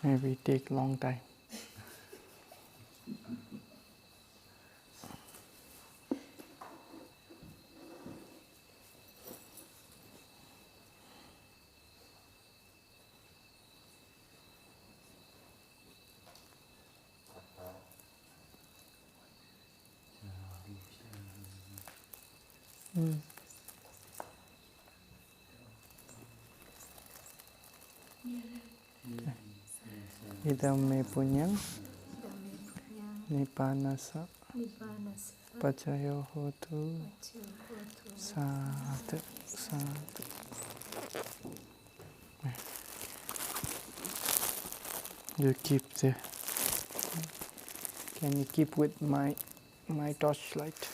Maybe take long time. Idam me punyam Nippanasa Pacayo hotu Sadhu Sadhu. You keep there. Can you keep with my torchlight?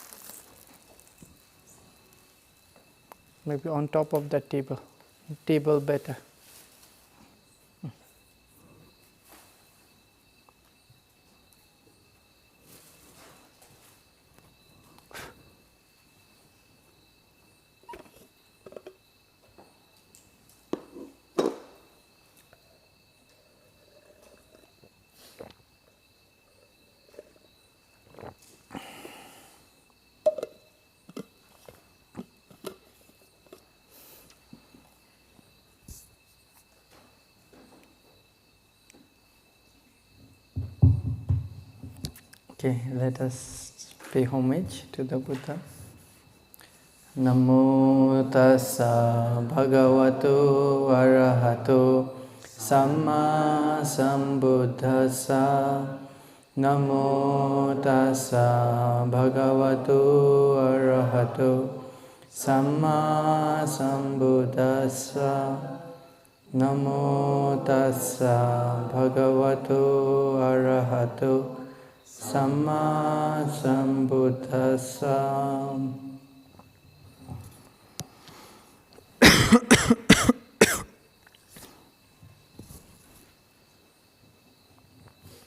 Maybe on top of that table. Table better. Okay, let us pay homage to the Buddha. Namo tassa bhagavato arahato samma sambuddhassa. Namo tassa bhagavato arahato samma sambuddhassa. Namo tassa bhagavato arahato Samma Sambuddhassa.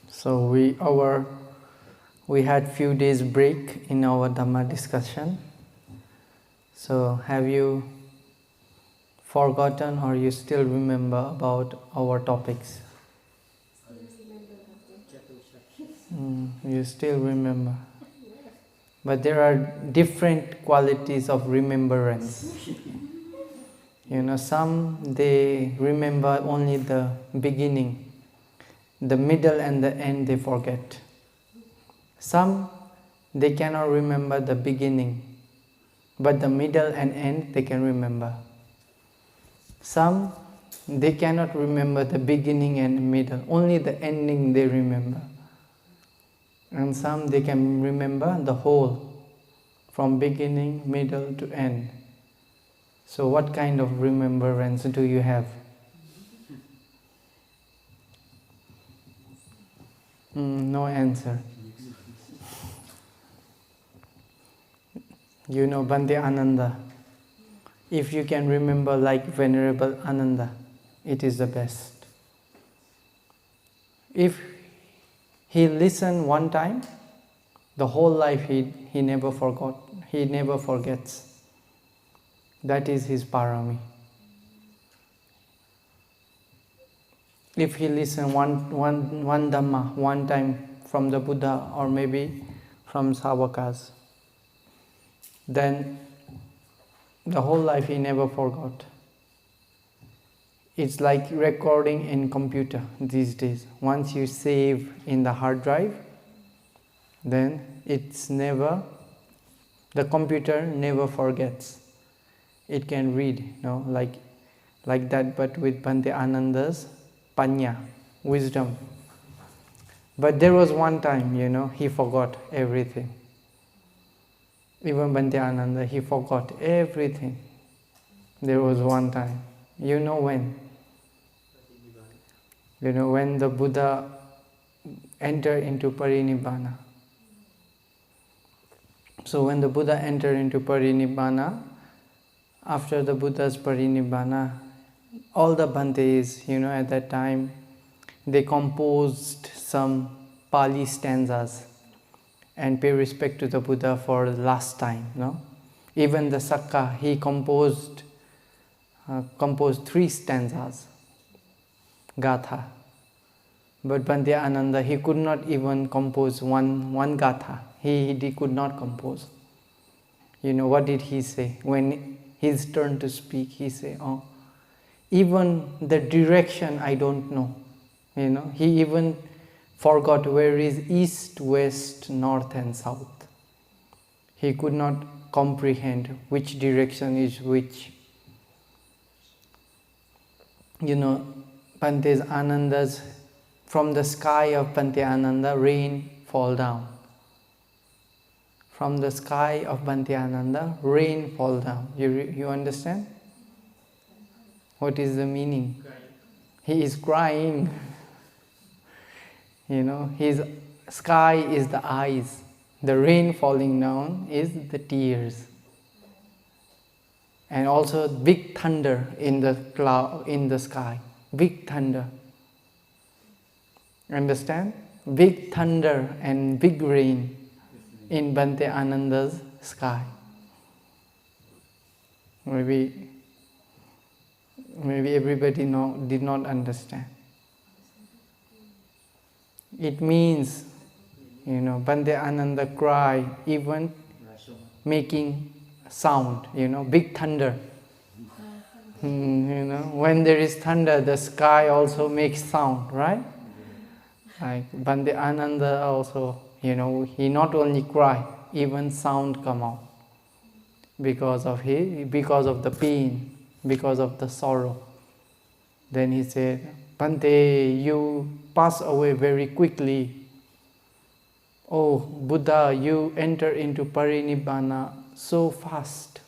So we had few days break in our Dhamma discussion. So have you forgotten or you still remember about our topics? You still remember. But there are different qualities of remembrance. Some they remember only the beginning, the middle and the end they forget. Some they cannot remember the beginning, but the middle and end they can remember. Some they cannot remember the beginning and middle, only the ending they remember. And some they can remember the whole, from beginning, middle to end. So what kind of remembrance do you have? No answer. You know Bhante Ananda. If you can remember like Venerable Ananda, it is the best. If he listened one time, the whole life he never forgot. He never forgets. That is his parami. If he listened one Dhamma one time from the Buddha or maybe from Savakas, then the whole life he never forgot. It's like recording in computer these days. Once you save in the hard drive, then the computer never forgets. It can read, like that, but with Bhante Ananda's panya, wisdom. But there was one time, he forgot everything. Even Bhante Ananda, he forgot everything. There was one time. You know when? When the Buddha entered into Parinibbana. So when the Buddha entered into Parinibbana, after the Buddha's Parinibbana, all the Bhantes, at that time, they composed some Pali stanzas and pay respect to the Buddha for the last time. Even the Sakka, he composed 3 stanzas, Gatha. But Bhante Ananda, he could not even compose one gatha. He could not compose. What did he say? When his turn to speak, he said, oh, even the direction I don't know. He even forgot where is east, west, north and south. He could not comprehend which direction is which. Bhante's Ananda's, from the sky of Bhante Ananda, rain fall down. From the sky of Bhante Ananda, rain fall down. You understand? What is the meaning? He is crying. His sky is the eyes. The rain falling down is the tears. And also big thunder in the cloud, in the sky. Big thunder. Understand? Big thunder and big rain in Bhante Ananda's sky. Maybe everybody did not understand. It means, Bhante Ananda cry, even making sound, big thunder. When there is thunder, the sky also makes sound, right? Like Bhante Ananda also, he not only cry, even sound come out because of the pain, because of the sorrow. Then he said, Bhante, you pass away very quickly. Oh, Buddha, you enter into Parinibbana so fast.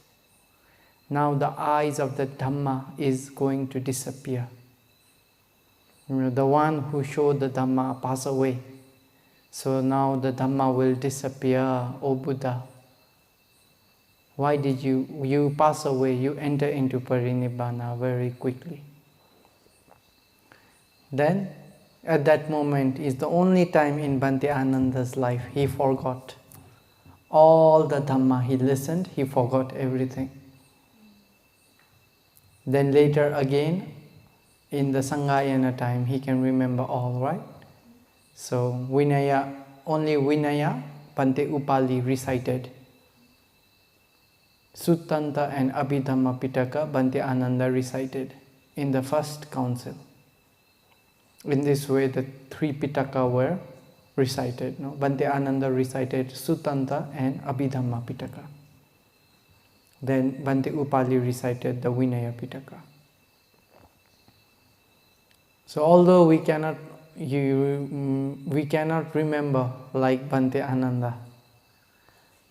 Now the eyes of the Dhamma is going to disappear. The one who showed the Dhamma pass away. So now the Dhamma will disappear, O Buddha. Why did you pass away, you enter into Parinibbana very quickly. Then, at that moment is the only time in Bhante Ananda's life he forgot all the Dhamma. He listened, he forgot everything. Then later again, in the Sanghayana time, he can remember all, right? So, only Vinaya, Bhante Upali recited. Suttanta and Abhidhamma Pitaka, Bhante Ananda recited in the first council. In this way, the three Pitaka were recited. Bhante Ananda recited Suttanta and Abhidhamma Pitaka. Then Bhante Upali recited the Vinaya Pitaka. So although we cannot remember like Bhante Ananda,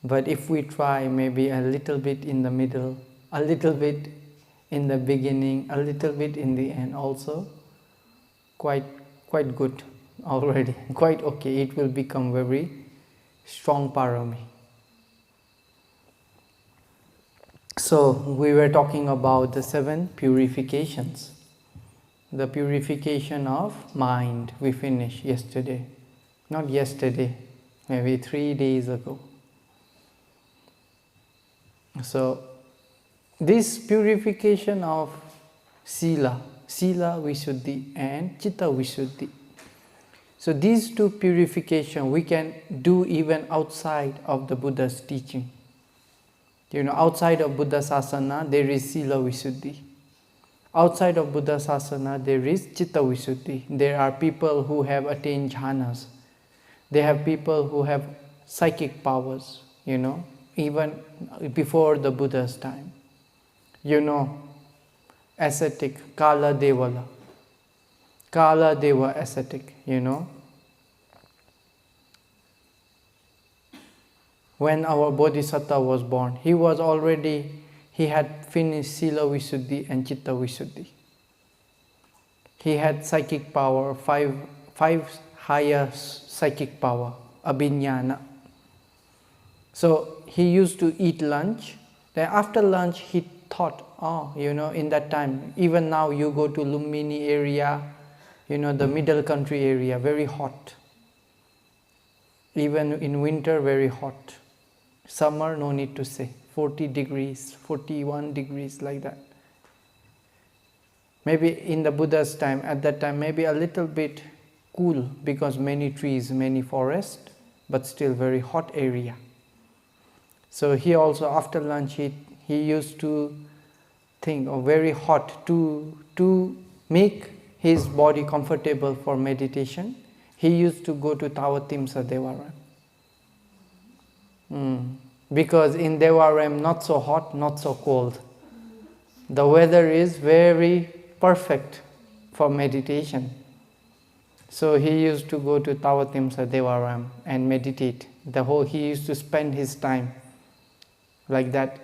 but if we try maybe a little bit in the middle, a little bit in the beginning, a little bit in the end also, quite good already, quite okay, it will become very strong parami. So we were talking about the 7 purifications. The purification of mind we finished yesterday. Not yesterday, maybe 3 days ago. So this purification of Sila Visuddhi and Chitta Visuddhi. So these 2 purification we can do even outside of the Buddha's teaching. Outside of Buddha Sasana there is Sila Visuddhi. Outside of Buddha Sasana there is Chitta Visuddhi. There are people who have attained jhanas. They have people who have psychic powers, even before the Buddha's time. Ascetic, Kala Devala. Kala Deva ascetic, When our Bodhisattva was born, he had finished Sila Visuddhi and Chitta Visuddhi. He had psychic power, five higher psychic power, abhiññāna. So he used to eat lunch. Then after lunch he thought, in that time, even now you go to Lumbini area, the middle country area, very hot. Even in winter, very hot. Summer, no need to say, 40 degrees, 41 degrees, like that. Maybe in the Buddha's time, at that time, maybe a little bit cool because many trees, many forests, but still very hot area. So he also, after lunch, he used to think of very hot to make his body comfortable for meditation. He used to go to Tawatimsa Devaram. Because in Devaram not so hot, not so cold. The weather is very perfect for meditation. So he used to go to Tawatimsa Devaram and meditate. He used to spend his time like that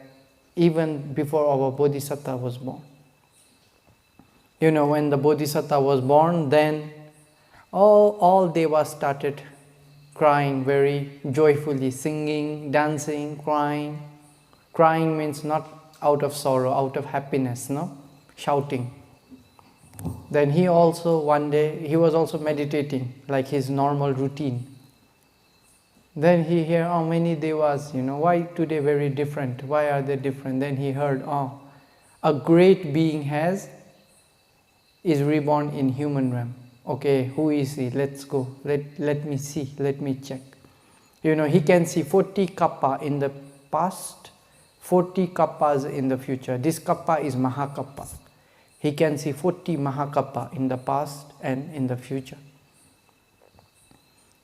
even before our Bodhisattva was born. When the Bodhisattva was born, then all devas started crying very joyfully, singing, dancing, crying. Crying means not out of sorrow, out of happiness, no? Shouting. Then he also, one day, he was also meditating, like his normal routine. Then he heard, many devas, why today very different? Why are they different? Then he heard, a great being is reborn in human realm. Okay, who is he? Let's go. Let me see. Let me check. He can see 40 kappa in the past, 40 kappas in the future. This kappa is Mahakappa. He can see 40 Mahakappa in the past and in the future.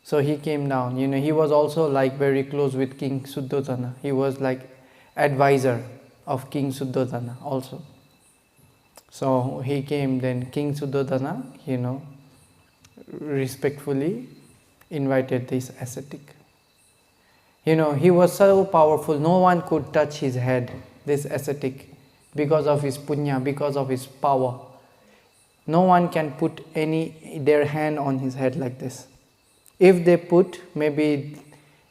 So he came down. He was also like very close with King Suddhodana. He was like advisor of King Suddhodana also. So he came, then King Suddhodana, respectfully invited this ascetic. He was so powerful, no one could touch his head, this ascetic, because of his punya, because of his power. No one can put their hand on his head like this. If they put, maybe,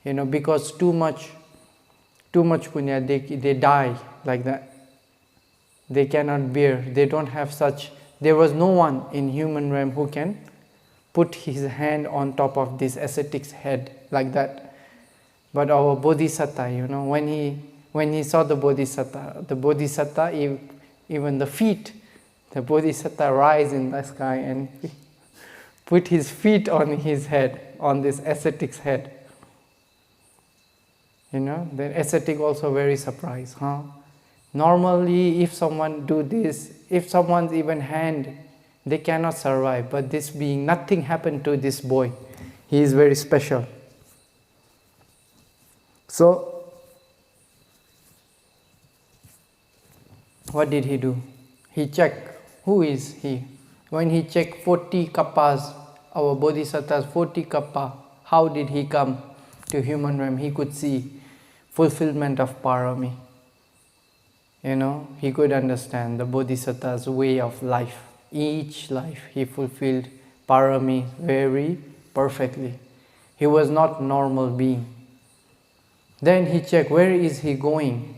because too much punya, they die like that. They cannot bear, they don't have such. There was no one in human realm who can put his hand on top of this ascetic's head like that. But our Bodhisattva, when he saw the Bodhisattva, even the feet, the Bodhisattva rise in the sky and put his feet on his head, on this ascetic's head. The ascetic also very surprised, Normally, if someone do this, if someone's even hand, they cannot survive. But this being, nothing happened to this boy. He is very special. So, what did he do? He checked, who is he? When he checked 40 kappas, our Bodhisattva's 40 kappa, how did he come to human realm? He could see fulfillment of parami. He could understand the Bodhisattva's way of life. Each life he fulfilled parami very perfectly. He was not normal being. Then he checked, where is he going?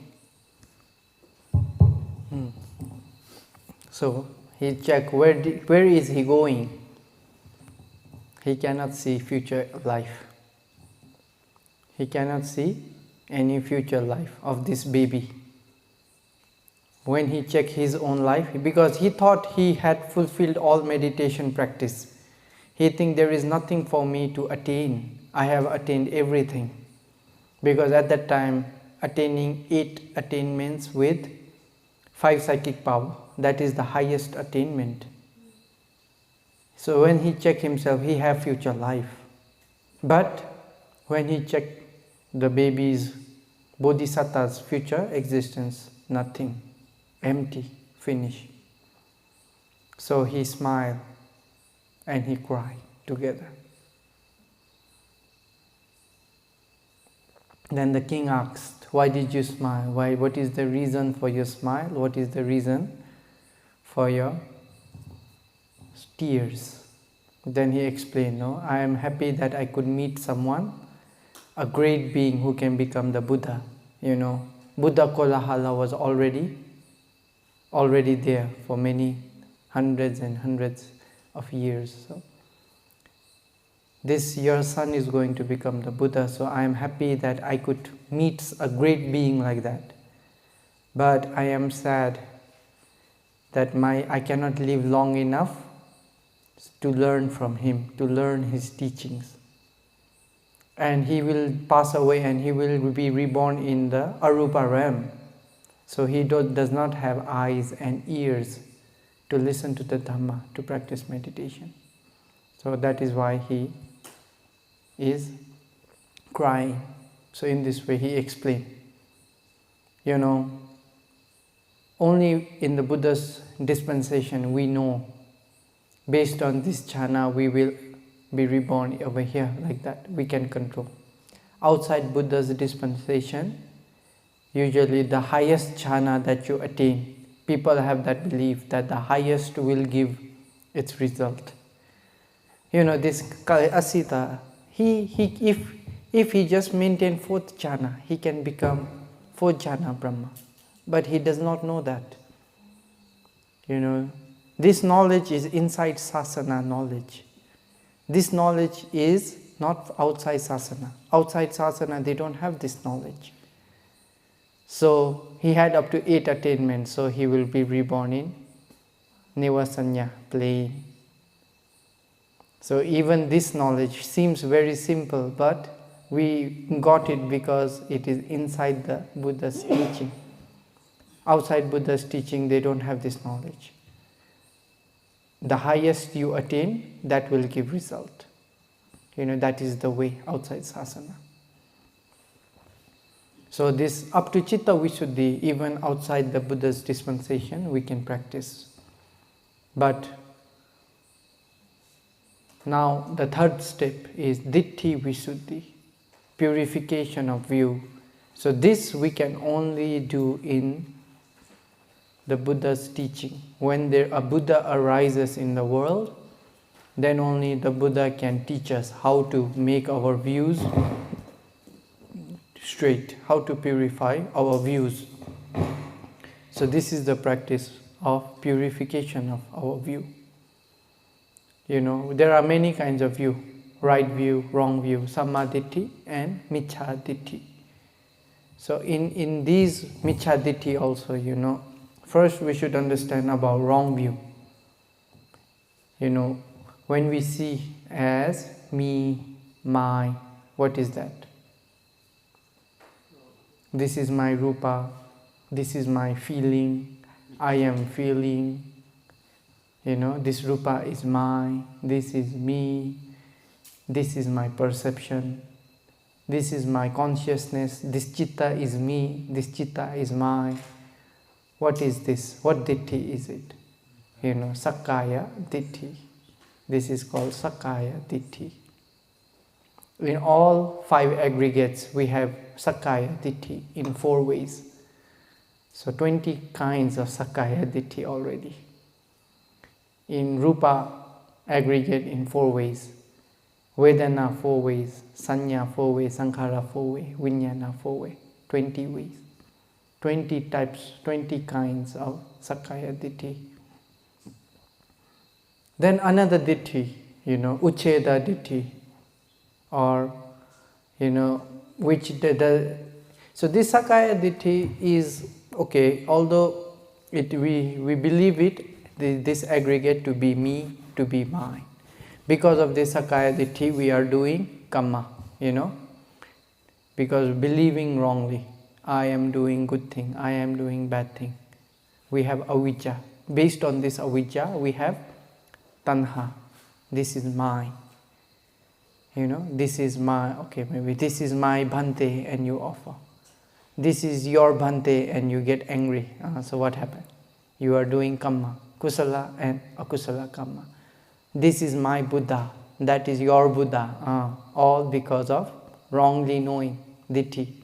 So he checked, where is he going? He cannot see future life. He cannot see any future life of this baby. When he checked his own life, because he thought he had fulfilled all meditation practice. He think there is nothing for me to attain. I have attained everything. Because at that time, attaining 8 attainments with 5 psychic power, that is the highest attainment. So when he checked himself, he have future life. But when he checked the baby's Bodhisattva's future existence, nothing. Empty, finish. So he smiled and he cried together. Then the king asked, why did you smile? What is the reason for your smile? What is the reason for your tears? Then he explained, I am happy that I could meet someone, a great being who can become the Buddha. Buddha Kolahala was already there for many hundreds and hundreds of years. So your son is going to become the Buddha, so I am happy that I could meet a great being like that. But I am sad that I cannot live long enough to learn from him, to learn his teachings. And he will pass away and he will be reborn in the Arupa realm. So he does not have eyes and ears to listen to the Dhamma, to practice meditation. So that is why he is crying. So in this way he explained, only in the Buddha's dispensation we know, based on this jhana we will be reborn over here, like that we can control. Outside Buddha's dispensation, usually the highest jhana that you attain, people have that belief that the highest will give its result. This Asita, if he just maintain fourth jhana, he can become fourth jhana Brahma. But he does not know that. This knowledge is inside sasana knowledge. This knowledge is not outside sasana. Outside sasana, they don't have this knowledge. So he had up to 8 attainments, so he will be reborn in Nivasanya, plane. So even this knowledge seems very simple, but we got it because it is inside the Buddha's teaching. Outside Buddha's teaching, they don't have this knowledge. The highest you attain, that will give result. That is the way outside sasana. So this up to Chitta Visuddhi, even outside the Buddha's dispensation, we can practice. But now the third step is Diṭṭhi Visuddhi, purification of view. So this we can only do in the Buddha's teaching. When a Buddha arises in the world, then only the Buddha can teach us how to make our views straight, how to purify our views. So this is the practice of purification of our view. There are many kinds of view: right view, wrong view, Samma Diṭṭhi and Miccha Diṭṭhi. So in these Miccha Diṭṭhi also, first we should understand about wrong view. When we see as me, my, what is that? This is my rupa, this is my feeling, I am feeling, this rupa is mine, this is me, this is my perception, this is my consciousness, this chitta is me, this chitta is mine. What is this? What Diṭṭhi is it? Sakkaya Diṭṭhi. This is called Sakkaya Diṭṭhi. In all 5 aggregates, we have Sakkaya Diṭṭhi in 4 ways. So 20 kinds of Sakkaya Diṭṭhi already. In Rupa aggregate in 4 ways. Vedana 4 ways. Sanya 4 ways. Sankhara 4 ways. Vijnana 4 ways. 20 ways. 20 types, 20 kinds of Sakkaya Diṭṭhi. Then another Diṭṭhi, Ucheda Diṭṭhi, or, which so this Sakkaya Diṭṭhi is, okay, although we believe this aggregate to be me, to be mine. Because of this Sakkaya Diṭṭhi, we are doing kamma, because believing wrongly. I am doing good thing, I am doing bad thing. We have avijja. Based on this avijja, we have tanha. This is mine. This is my, okay, maybe this is my Bhante and you offer. This is your Bhante and you get angry. So what happened? You are doing kamma, kusala and akusala kamma. This is my Buddha, that is your Buddha. All because of wrongly knowing, Diṭṭhi.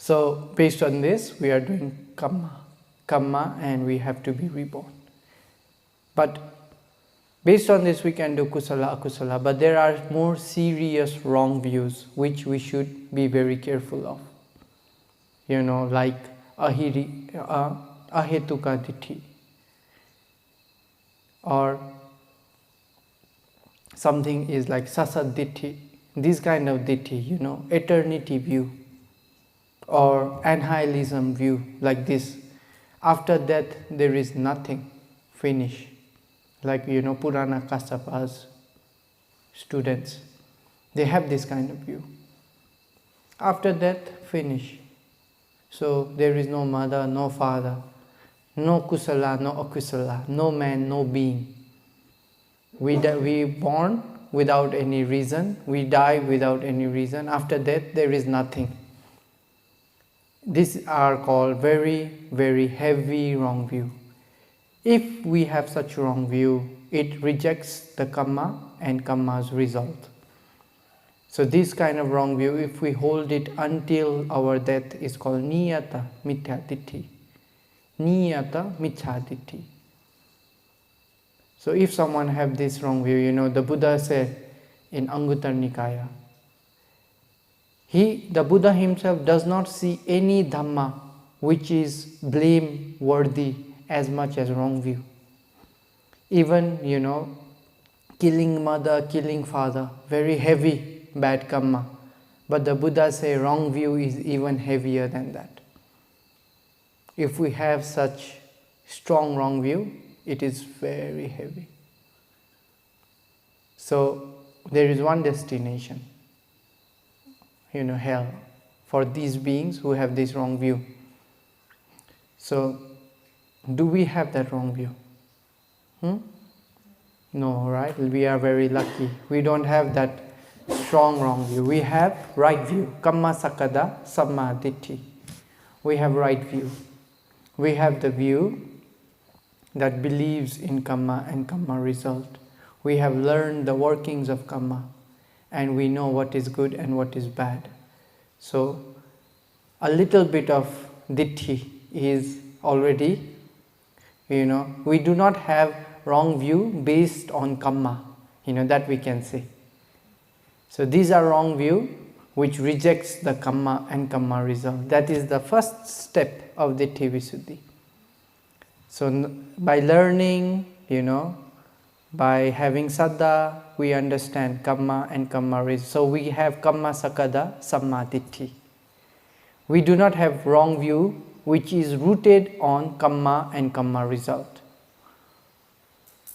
So based on this, we are doing kamma and we have to be reborn. But based on this, we can do kusala, akusala, but there are more serious wrong views which we should be very careful of. Like ahetuka Diṭṭhi, or something is like sasad Diṭṭhi, this kind of Diṭṭhi, eternity view, or annihilism view, like this. After death, there is nothing, finish. like Purana Kassapa's students. They have this kind of view. After death, finish. So there is no mother, no father, no kusala, no akusala, no man, no being. We born without any reason, we die without any reason. After death, there is nothing. These are called very, very heavy wrong view. If we have such wrong view, it rejects the karma and karma's result. So this kind of wrong view, if we hold it until our death, is called niyata mithya diṭṭhi. Niyata mithya diṭṭhi. So if someone have this wrong view, the Buddha said in Anguttara Nikaya, the Buddha himself does not see any dhamma which is blameworthy as much as wrong view. Even, killing mother, killing father, very heavy, bad karma. But the Buddha say wrong view is even heavier than that. If we have such strong wrong view, it is very heavy. So there is one destination, hell, for these beings who have this wrong view. So do we have that wrong view? No, right? We are very lucky. We don't have that strong wrong view. We have right view. Kamma sakada samma diṭṭhi. We have right view. We have the view that believes in karma and karma result. We have learned the workings of karma and we know what is good and what is bad. So a little bit of diṭṭhi is already, we do not have wrong view based on karma, that we can say. So these are wrong view which rejects the karma and karma result. That is the first step of Diṭṭhi Visuddhi. So by learning, by having saddha, we understand karma and karma result. So we have kamma sakada samma diṭṭhi. We do not have wrong view which is rooted on karma and karma result.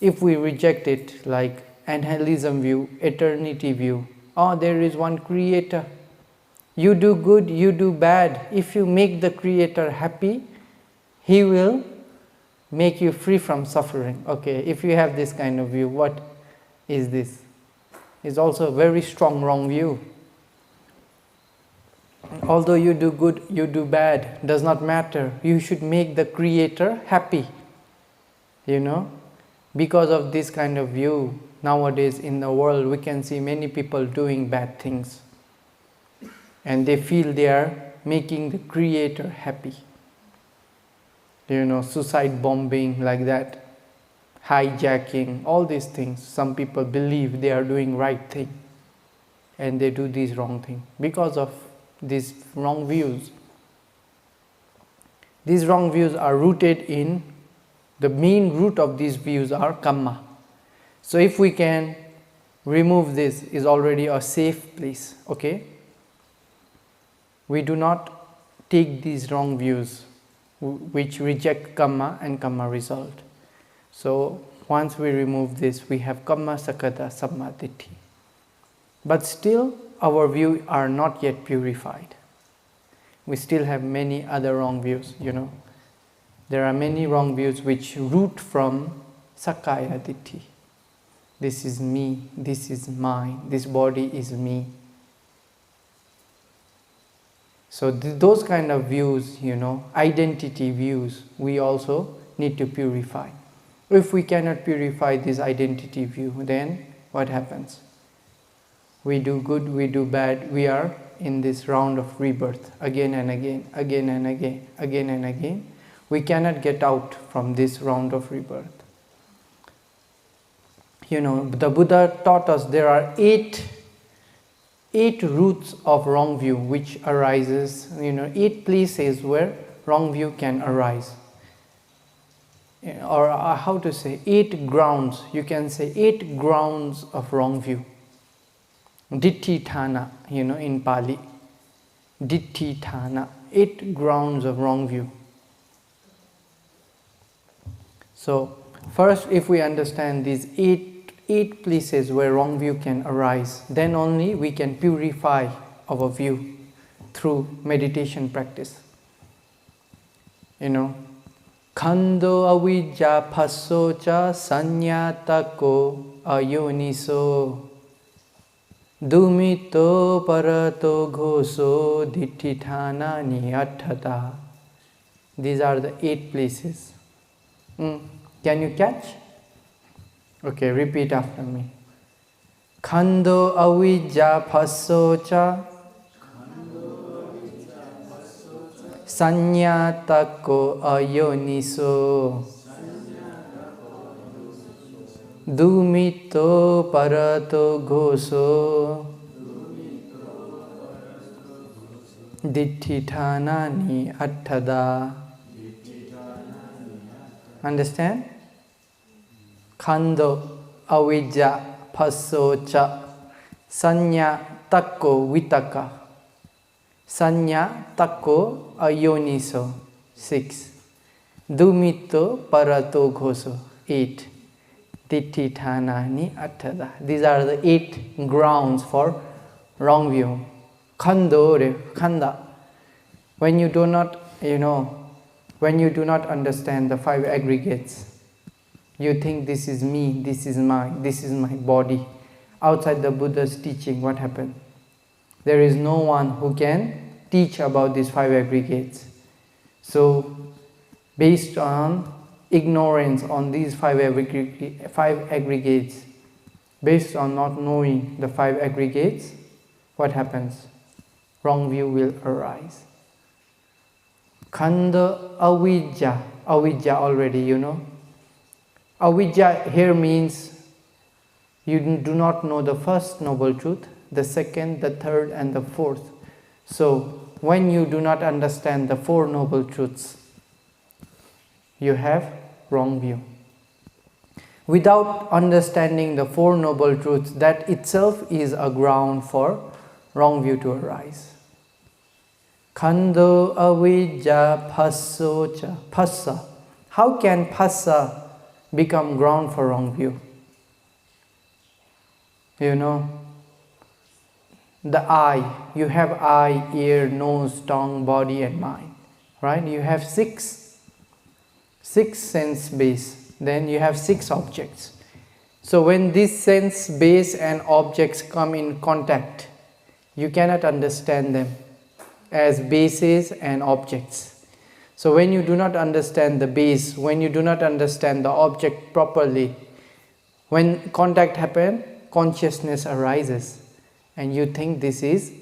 If we reject it like annihilism view, eternity view, there is one creator. You do good, you do bad. If you make the creator happy, he will make you free from suffering. Okay, if you have this kind of view, what is this? It's also a very strong wrong view. Although you do good, you do bad, does not matter. You should make the creator happy. Because of this kind of view, nowadays in the world we can see many people doing bad things. And they feel they are making the creator happy. Suicide bombing like that, hijacking, all these things. Some people believe they are doing right thing and they do these wrong thing because of these wrong views. These wrong views are rooted in, the main root of these views are karma. So if we can remove this, is already a safe place, okay? We do not take these wrong views which reject karma and karma result. So once we remove this, we have kamma sakada samma diṭṭhi. But still our views are not yet purified. We still have many other wrong views, There are many wrong views which root from sakkaya diṭṭhi. This is me, this is mine, this body is me. So those kind of views, identity views, we also need to purify. If we cannot purify this identity view, then what happens? We do good, we do bad, we are in this round of rebirth again and again, again and again, again and again. We cannot get out from this round of rebirth. The Buddha taught us there are eight roots of wrong view which arises, 8 places where wrong view can arise. Or how to say, 8 grounds, you can say 8 grounds of wrong view. Diṭṭhi thana, in Pali. Diṭṭhi thana, 8 grounds of wrong view. So First, if we understand these eight places where wrong view can arise, then only we can purify our view through meditation practice. Khando avijja phasso cha sanyatako ayoniso dumito parato ghoso diṭṭhi thanani atthada. These are the 8 places. Can you catch? Okay, repeat after me. Khando avijja phasso cha sanyatako ayoniso dumito parato ghoso diṭṭhi thanani atthada. Understand? Khando avijja phasso cha sanya takko vitaka sanya takko ayoniso 6 dumito parato ghoso 8 diṭṭhi thanani atthada. These are the 8 grounds for wrong view. Khando re khanda. When you do not understand the 5 aggregates, you think this is me, this is my body. Outside the Buddha's teaching, what happened? There is no one who can teach about these 5 aggregates. So, based on ignorance on these 5 aggregates, based on not knowing the 5 aggregates, what happens? Wrong view will arise. Khanda avijja. Avijja already, you know. Avijja here means you do not know the first noble truth, the second, the third and the fourth. So, when you do not understand the 4 noble truths, you have wrong view. Without understanding the 4 noble truths, that itself is a ground for wrong view to arise. Khando avijja phasso cha. Phassa. How can phassa become ground for wrong view? You know, the eye. You have eye, ear, nose, tongue, body and mind. Right? You have 6 sense base. Then you have 6 objects. So when these sense base and objects come in contact, you cannot understand them as bases and objects. So when you do not understand the base, when you do not understand the object properly, when contact happens, consciousness arises and you think this is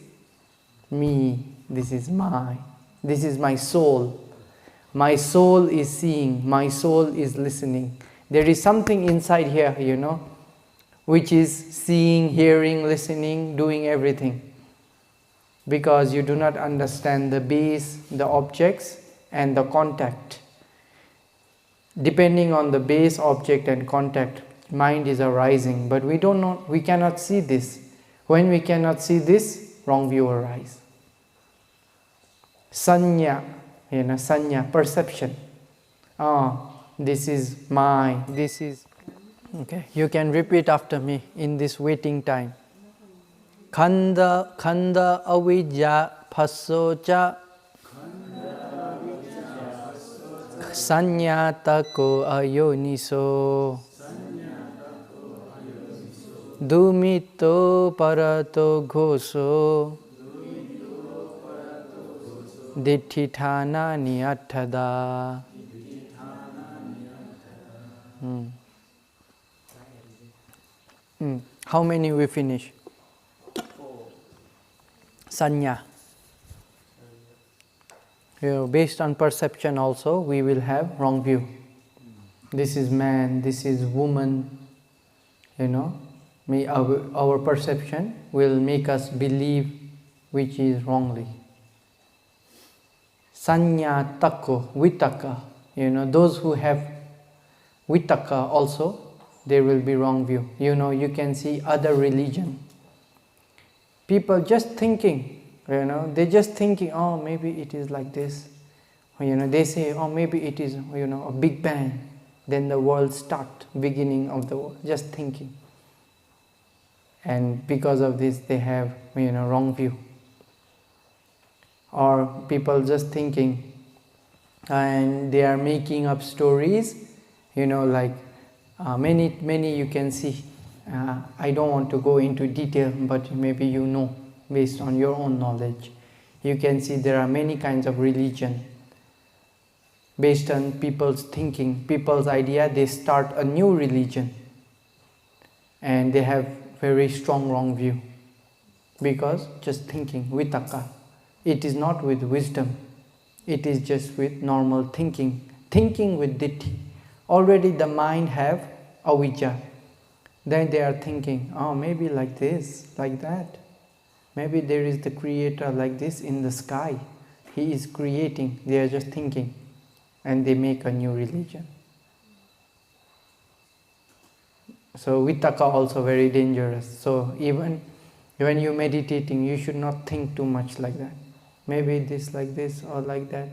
me, this is mine, this is my soul. My soul is seeing, my soul is listening. There is something inside here, you know, which is seeing, hearing, listening, doing everything. Because you do not understand the base, the objects and the contact. Depending on the base, object and contact, mind is arising. But we cannot see this. When we cannot see this, wrong view arises. Sanya, sanya, perception. This is mine, this is... Okay, you can repeat after me in this waiting time. Khanda avijja phasso cha sanyatako ayoniso dumito parato ghoso diṭṭhi thanani atthada. How many we finish? 4. Sanya. Based on perception also, we will have wrong view. This is man, this is woman. Our perception will make us believe which is wrongly. Sanya takko, vitaka. Those who have vitaka also, there will be wrong view. You can see other religion. People just thinking, they're just thinking, oh, maybe it is like this. They say, oh, maybe it is, a big bang. Then the world start, beginning of the world, just thinking. And because of this they have wrong view. Or people just thinking and they are making up stories, like many you can see. I don't want to go into detail, but maybe based on your own knowledge. You can see there are many kinds of religion. Based on people's thinking, people's idea, they start a new religion. And they have very strong wrong view. Because just thinking, vitakka. It is not with wisdom. It is just with normal thinking. Thinking with Diṭṭhi. Already the mind have avijja. Then they are thinking, oh, maybe like this, like that. Maybe there is the creator like this in the sky. He is creating. They are just thinking. And they make a new religion. So vitakka also very dangerous. So even when you're meditating, you should not think too much like that. Maybe this like this or like that.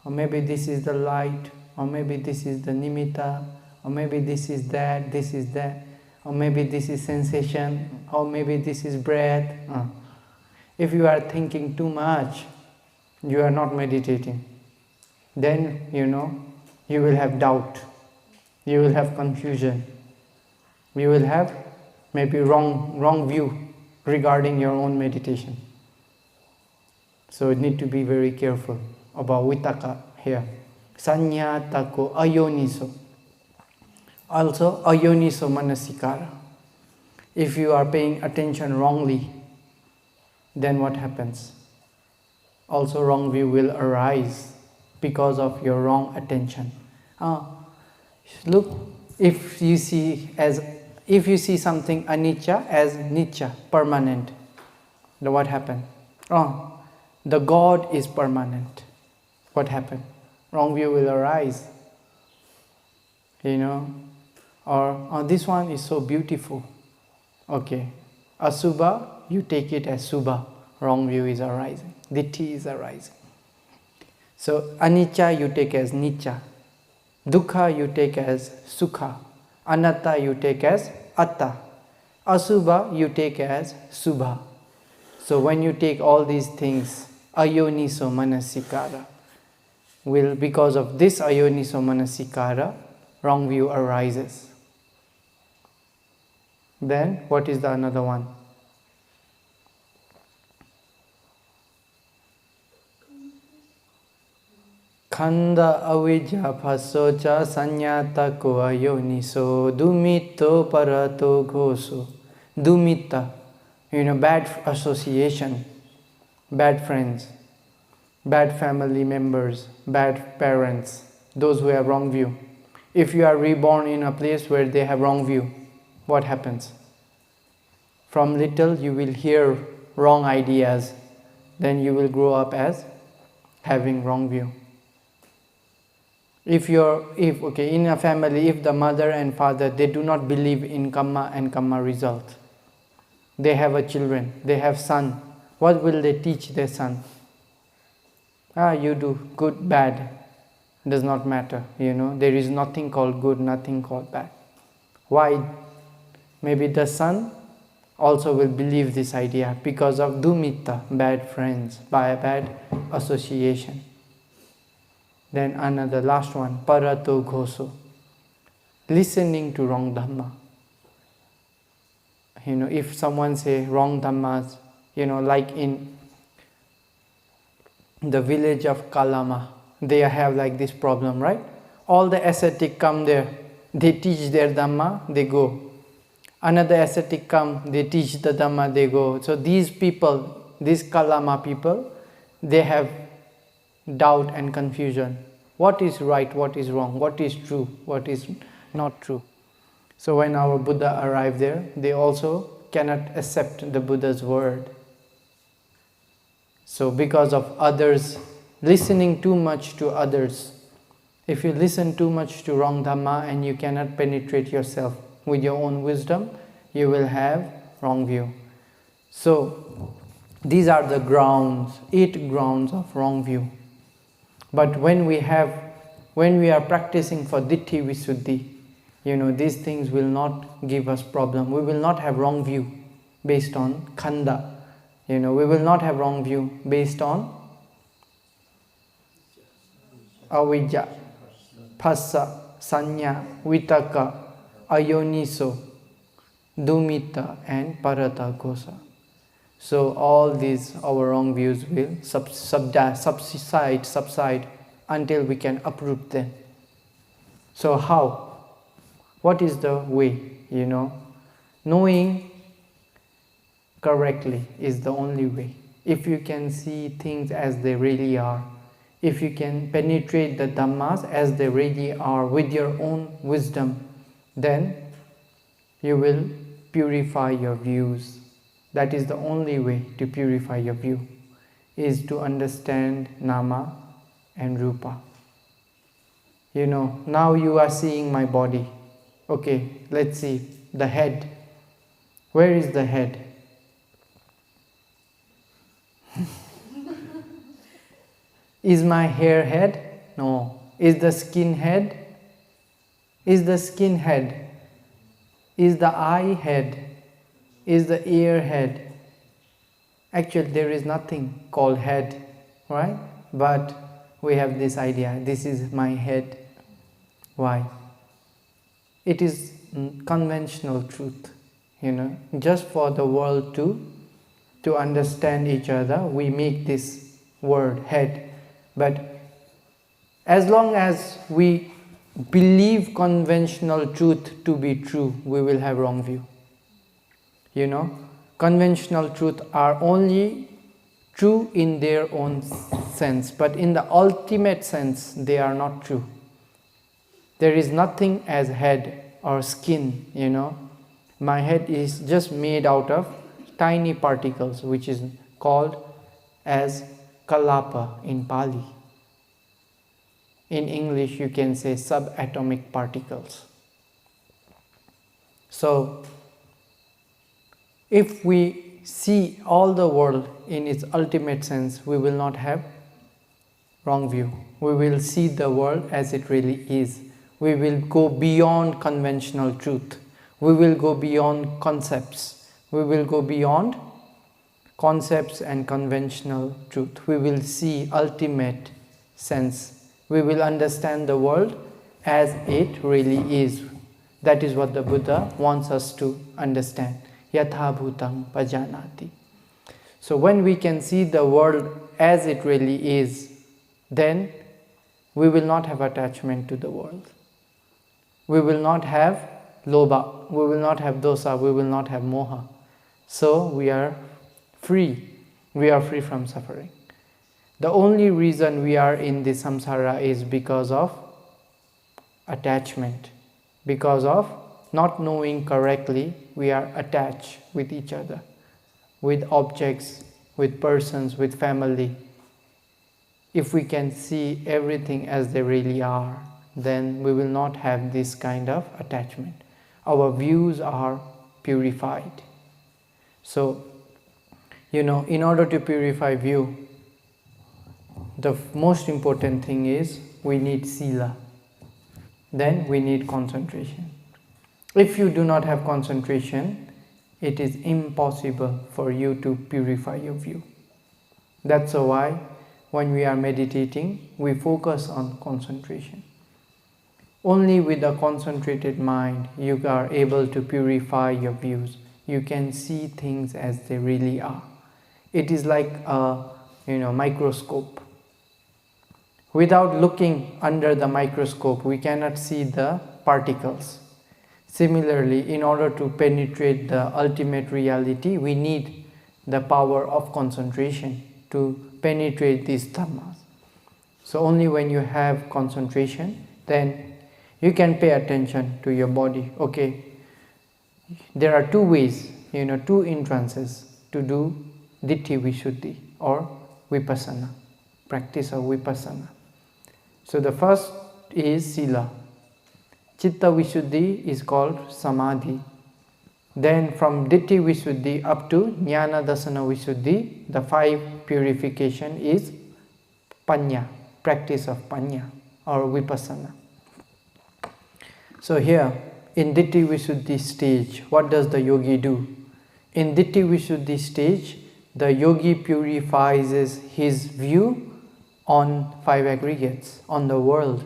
Or maybe this is the light. Or maybe this is the nimitta. Or maybe this is that, this is that. Or maybe this is sensation. Or maybe this is breath. If you are thinking too much, you are not meditating. Then, you will have doubt. You will have confusion. You will have maybe wrong view regarding your own meditation. So you need to be very careful about vitakka here. Sanya tako ayoniso. Also ayoniso manasikara. If you are paying attention wrongly, then what happens? Also wrong view will arise because of your wrong attention. Look, if you see something anicca as nitya, permanent, then what happened? The God is permanent. What happened? Wrong view will arise. Or this one is so beautiful. Okay. Asubha, you take it as subha. Wrong view is arising. Diṭṭhi is arising. So anicca you take as nitya. Dukkha you take as sukha. Anatta you take as atta. Asubha you take as subha. So when you take all these things, ayoniso manasikara, because of this ayoniso manasikara, wrong view arises. Then what is the another one? Khanda avijja pasocha sanyata ko ayoniso dumitto parato ghoso. Dumitta, bad association, bad friends, bad family members, bad parents, those who have wrong view. If you are reborn in a place where they have wrong view, what happens? From little you will hear wrong ideas, then you will grow up as having wrong view. In a family, if the mother and father, they do not believe in karma and karma result, they have a children, they have son, what will they teach their son? You do good, bad, does not matter, there is nothing called good, nothing called bad. Why? Maybe the son also will believe this idea because of dumitta, bad friends, bad association. Then another last one, parato ghoso, listening to wrong dhamma. If someone say wrong dhammas, like in the village of Kalama, they have like this problem, right? All the ascetic come there, they teach their dhamma, they go. Another ascetic come, they teach the dhamma, they go. So these people, these Kalama people, they have doubt and confusion. What is right, what is wrong, what is true, what is not true. So when our Buddha arrived there, they also cannot accept the Buddha's word. So because of others, listening too much to others, if you listen too much to wrong dhamma and you cannot penetrate yourself with your own wisdom, you will have wrong view. So these are the grounds, 8 grounds of wrong view. But when we have when we are practicing for Diṭṭhi Visuddhi, these things will not give us problem. We will not have wrong view based on khanda. We will not have wrong view based on avijja, phassa, sanya, vitaka, ayoniso, dumita, and parata gosa. So all these our wrong views will subside until we can uproot them. So how? What is the way? Knowing correctly is the only way. If you can see things as they really are, if you can penetrate the Dhammas as they really are with your own wisdom, then you will purify your views. That is the only way to purify your view, is to understand Nama and Rupa. Now you are seeing my body. Okay, let's see the head. Where is the head? Is my hair head? No. Is the skin head? Is the skin head? Is the eye head? Is the ear head? Actually, there is nothing called head, right? But we have this idea, this is my head. Why? It is conventional truth, just for the world to understand each other, we make this word head. But as long as we believe conventional truth to be true, we will have wrong view. Conventional truth are only true in their own sense, but in the ultimate sense, they are not true. There is nothing as head or skin, My head is just made out of tiny particles, which is called as kalapa in Pali. In English, you can say subatomic particles. So, if we see all the world in its ultimate sense, we will not have wrong view. We will see the world as it really is. We will go beyond conventional truth. We will go beyond concepts. We will go beyond concepts and conventional truth. We will see ultimate sense. We will understand the world as it really is. That is what the Buddha wants us to understand. Yatha bhutam pajanati. So when we can see the world as it really is, then we will not have attachment to the world. We will not have lobha, we will not have dosa, we will not have moha. So we are free. We are free from suffering. The only reason we are in this samsara is because of attachment. Because of not knowing correctly, we are attached with each other, with objects, with persons, with family. If we can see everything as they really are, then we will not have this kind of attachment. Our views are purified. So, in order to purify view, the most important thing is we need sila. Then we need concentration. If you do not have concentration, it is impossible for you to purify your view. That's why when we are meditating, we focus on concentration. Only with a concentrated mind, you are able to purify your views. You can see things as they really are. It is like a microscope. Without looking under the microscope, we cannot see the particles. Similarly, in order to penetrate the ultimate reality, we need the power of concentration to penetrate these dhammas. So only when you have concentration, then you can pay attention to your body. Okay, there are two ways, two entrances to do Diṭṭhi Visuddhi or Vipassana, practice of Vipassana. So the first is Sila. Chitta Visuddhi is called Samadhi. Then from Diṭṭhi Visuddhi up to Jnana Dasana Visuddhi, the 5 purification is Panya, practice of Panya. or vipassana. So here, in Diṭṭhi Visuddhi stage, what does the yogi do? In Diṭṭhi Visuddhi stage, the yogi purifies his view on five aggregates, on the world.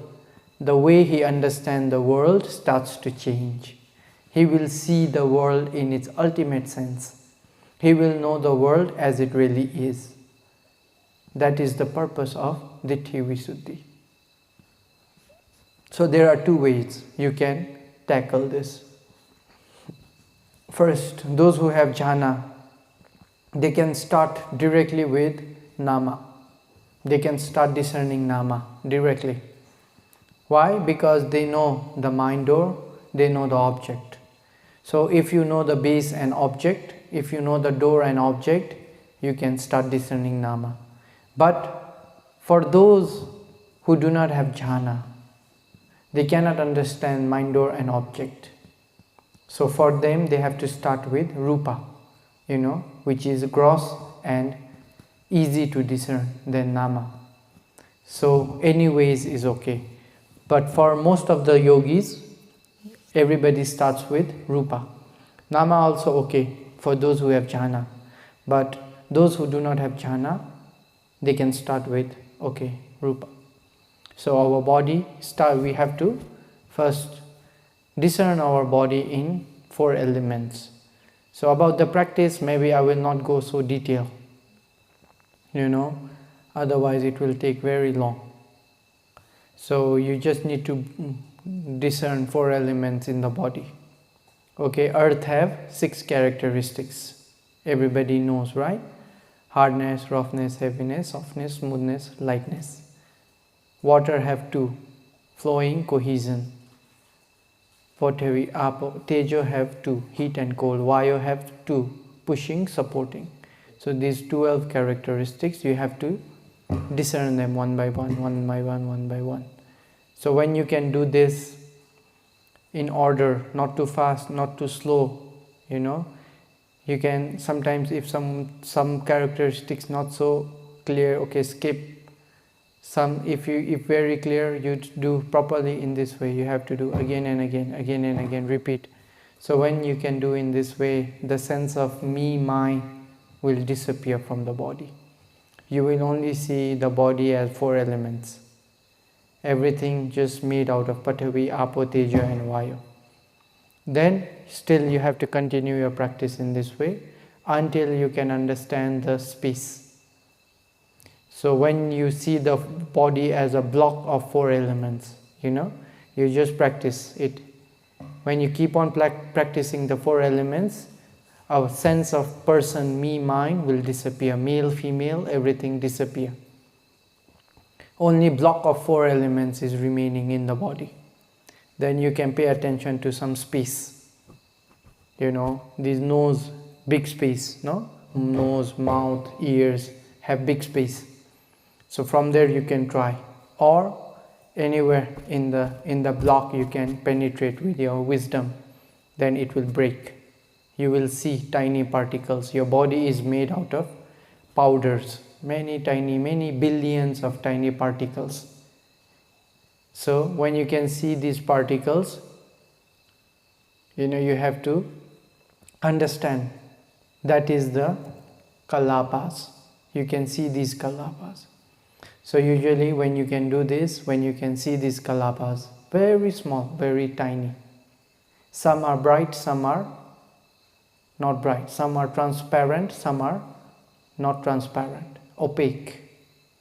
The way he understands the world starts to change. He will see the world in its ultimate sense. He will know the world as it really is. That is the purpose of Diṭṭhi Visuddhi. So there are two ways you can tackle this. First, those who have jhana, they can start directly with nama. They can start discerning nama directly. Why? Because they know the mind door, they know the object. So if you know the base and object, if you know the door and object, you can start discerning nama. But for those who do not have jhana, they cannot understand mind, door and object. So for them, they have to start with rupa, which is gross and easy to discern than nama. So anyways is okay. But for most of the yogis, everybody starts with rupa. Nama also okay for those who have jhana. But those who do not have jhana, they can start with, rupa. So our body, we have to first discern our body in 4 elements. So about the practice, maybe I will not go so detailed. Otherwise it will take very long. So you just need to discern 4 elements in the body. Earth have 6 characteristics. Everybody knows, right? Hardness, roughness, heaviness, softness, smoothness, lightness. Water have 2, flowing, cohesion. Pottery, apo, tejo have 2, heat and cold. Vayu have 2, pushing, supporting. So these 12 characteristics, you have to discern them one by one, one by one, one by one. So when you can do this in order, not too fast, not too slow, you can sometimes, if some characteristics not so clear, skip. Some, if very clear, you do properly in this way. You have to do again and again, again and again, repeat. So when you can do in this way, the sense of me, my will disappear from the body. You will only see the body as 4 elements. Everything just made out of Prithvi, Apo, Teja and Vayu. Then still you have to continue your practice in this way until you can understand the space. So when you see the body as a block of 4 elements, you just practice it. When you keep on practicing the 4 elements, our sense of person, me, mine will disappear. Male, female, everything disappear. Only block of 4 elements is remaining in the body. Then you can pay attention to some space. This nose, big space, no? Nose, mouth, ears have big space. So from there you can try, or anywhere in the block you can penetrate with your wisdom. Then it will break. You will see tiny particles. Your body is made out of powders, many billions of tiny particles. So when you can see these particles, you have to understand that is the kalapas. You can see these kalapas. So usually when you can do this, when you can see these kalapas, very small, very tiny. Some are bright, some are not bright. Some are transparent, some are not transparent, opaque.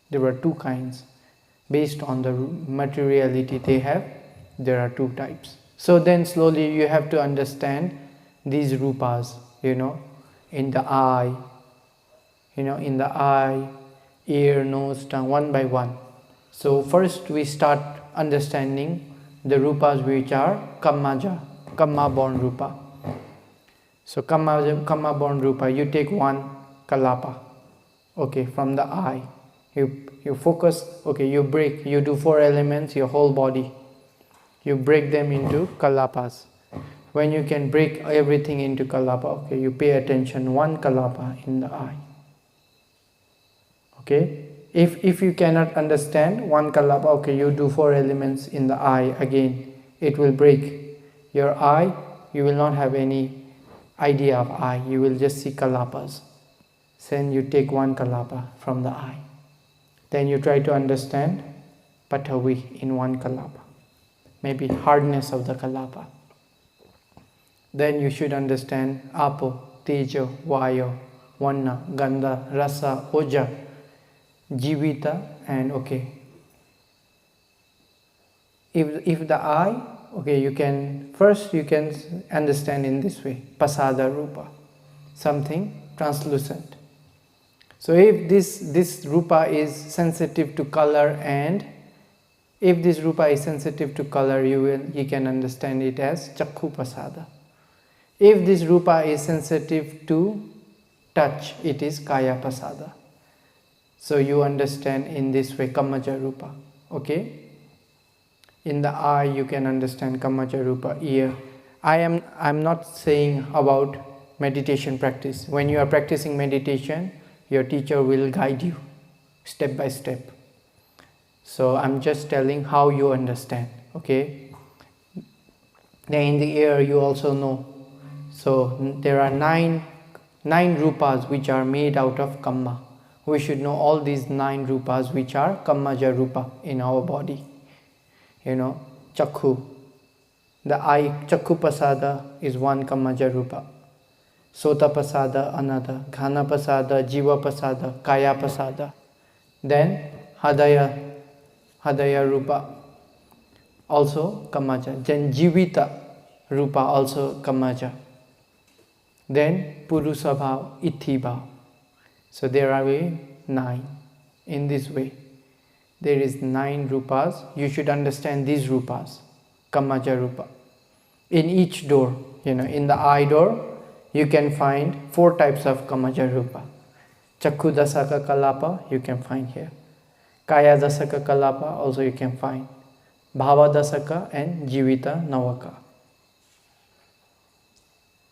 There are 2 kinds. Based on the materiality they have, there are 2 types. So then slowly you have to understand these rupas, in the eye, ear, nose, tongue, one by one. So first we start understanding the rupas which are kammaja, kamma born rupa. So kamma born rupa, you take 1 kalapa, from the eye. You focus, you break, you do 4 elements, your whole body. You break them into kalapas. When you can break everything into kalapa, you pay attention 1 kalapa in the eye. If you cannot understand one kalapa, okay, you do 4 elements in the eye again, it will break your eye. You will not have any idea of eye, you will just see kalapas. Then you take one kalapa from the eye, then you try to understand Pathavi in one kalapa, maybe hardness of the kalapa. Then you should understand Apo, Tejo, Vayo, Vanna, Gandha, Rasa, Oja, Jivita, and okay. If the eye, okay, you can understand in this way, Pasada Rupa, something translucent. So if this Rupa is sensitive to color, and if this Rupa is sensitive to color, you can understand it as Chakku Pasada. If this Rupa is sensitive to touch, it is Kaya Pasada. So you understand in this way Kamaja Rupa. Okay? In the eye you can understand Kamaja Rupa. Ear. I'm not saying about meditation practice. When you are practicing meditation, your teacher will guide you step by step. So I'm just telling how you understand. Okay? Then in the ear you also know. So there are nine rupas which are made out of kamma. We should know all these 9 rupas which are kammaja rupa in our body. You know, chakhu. The eye, chakhu pasada is one kammaja rupa. Sota pasada another. Ghana pasada, jiva pasada, kaya pasada. Then hadaya rupa also kammaja. Then jivita rupa also kammaja. Then Purusa Bhav, Ithi Bhav. So there are 9 in this way. There is 9 rupas. You should understand these rupas, Kamaja Rupa. In each door, you know, in the eye door, you can find 4 types of Kamaja Rupa. Chakku Dasaka Kalapa, you can find here. Kaya Dasaka Kalapa, also you can find. Bhava Dasaka and Jivita Navaka.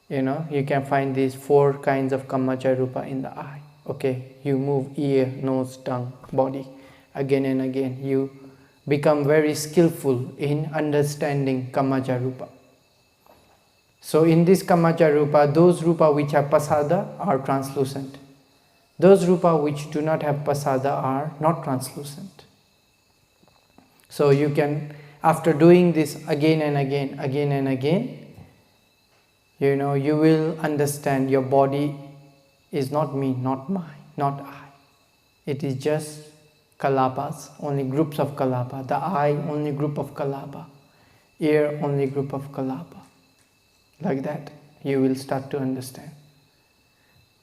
You know, you can find these 4 kinds of Kamaja Rupa in the eye. Okay, you move ear, nose, tongue, body again and again. You become very skillful in understanding Kamaja Rupa. So in this Kamaja Rupa, those Rupa which have Pasada are translucent. Those Rupa which do not have Pasada are not translucent. So you can, after doing this again and again, you know, you will understand your body is not me, not mine, not I. It is just kalapas, only groups of kalapa. The eye, only group of kalapa. Ear, only group of kalapa. Like that, you will start to understand.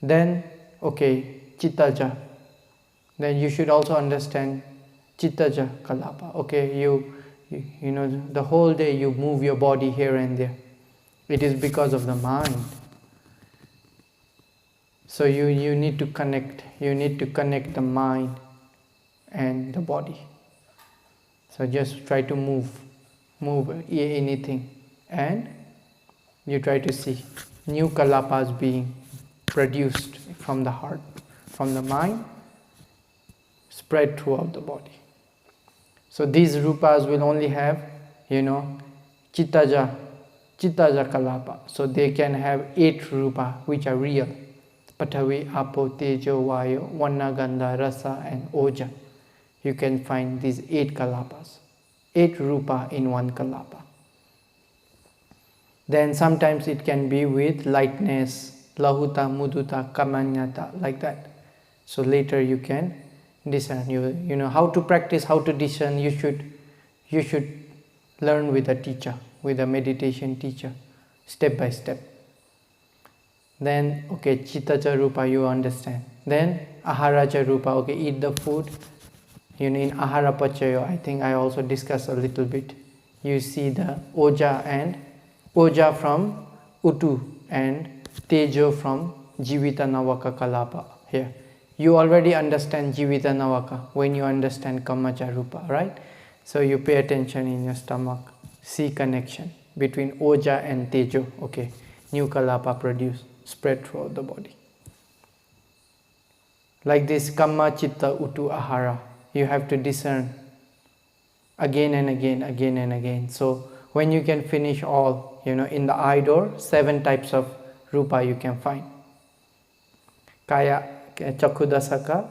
Then, okay, chittaja. Then you should also understand chittaja kalapa. Okay, you know, the whole day you move your body here and there. It is because of the mind. So you need to connect. You need to connect the mind and the body. So just try to move anything, and you try to see new kalapas being produced from the heart, from the mind, spread throughout the body. So these rupas will only have, you know, chittaja kalapa. So they can have 8 rupa which are real. Pathavi, Apo, Tejo, Vayo, Vanna, Gandha, Rasa and Oja. You can find these 8 kalapas. 8 rupa in one kalapa. Then sometimes it can be with lightness, lahuta, muduta, kamanyata, like that. So later you can discern. You know how to practice, how to discern. You should learn with a teacher, with a meditation teacher, step by step. Then, okay, chittaja rupa, you understand. Then, aharaja rupa, okay, eat the food. You know, in ahara pachayo, I think I also discussed a little bit. You see the oja from utu and tejo from jivita navaka kalapa here. You already understand jivita navaka when you understand kamaja rupa, right? So you pay attention in your stomach, see connection between oja and tejo, okay, new kalapa produced, spread throughout the body. Like this kamma, chitta, utu, ahara. You have to discern again and again, again and again. So when you can finish all, in the eye door, 7 types of rupa you can find. Kaya, chakudasaka,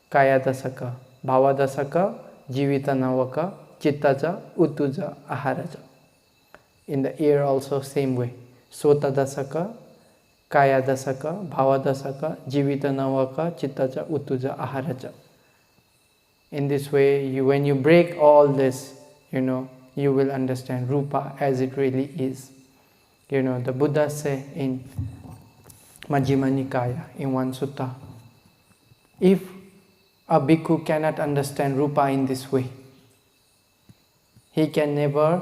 kaya dasaka, bhava dasaka, jivita navaka, chittaja, utuja, aharaja. In the ear also same way. Sota dasaka, kaya dasaka, bhava dasaka, jivita navaka, chittaja, utuja, aharaja. In this way, when you break all this, you will understand rupa as it really is. The Buddha say in Majjhima Nikaya, in one sutta, if a bhikkhu cannot understand rupa in this way, he can never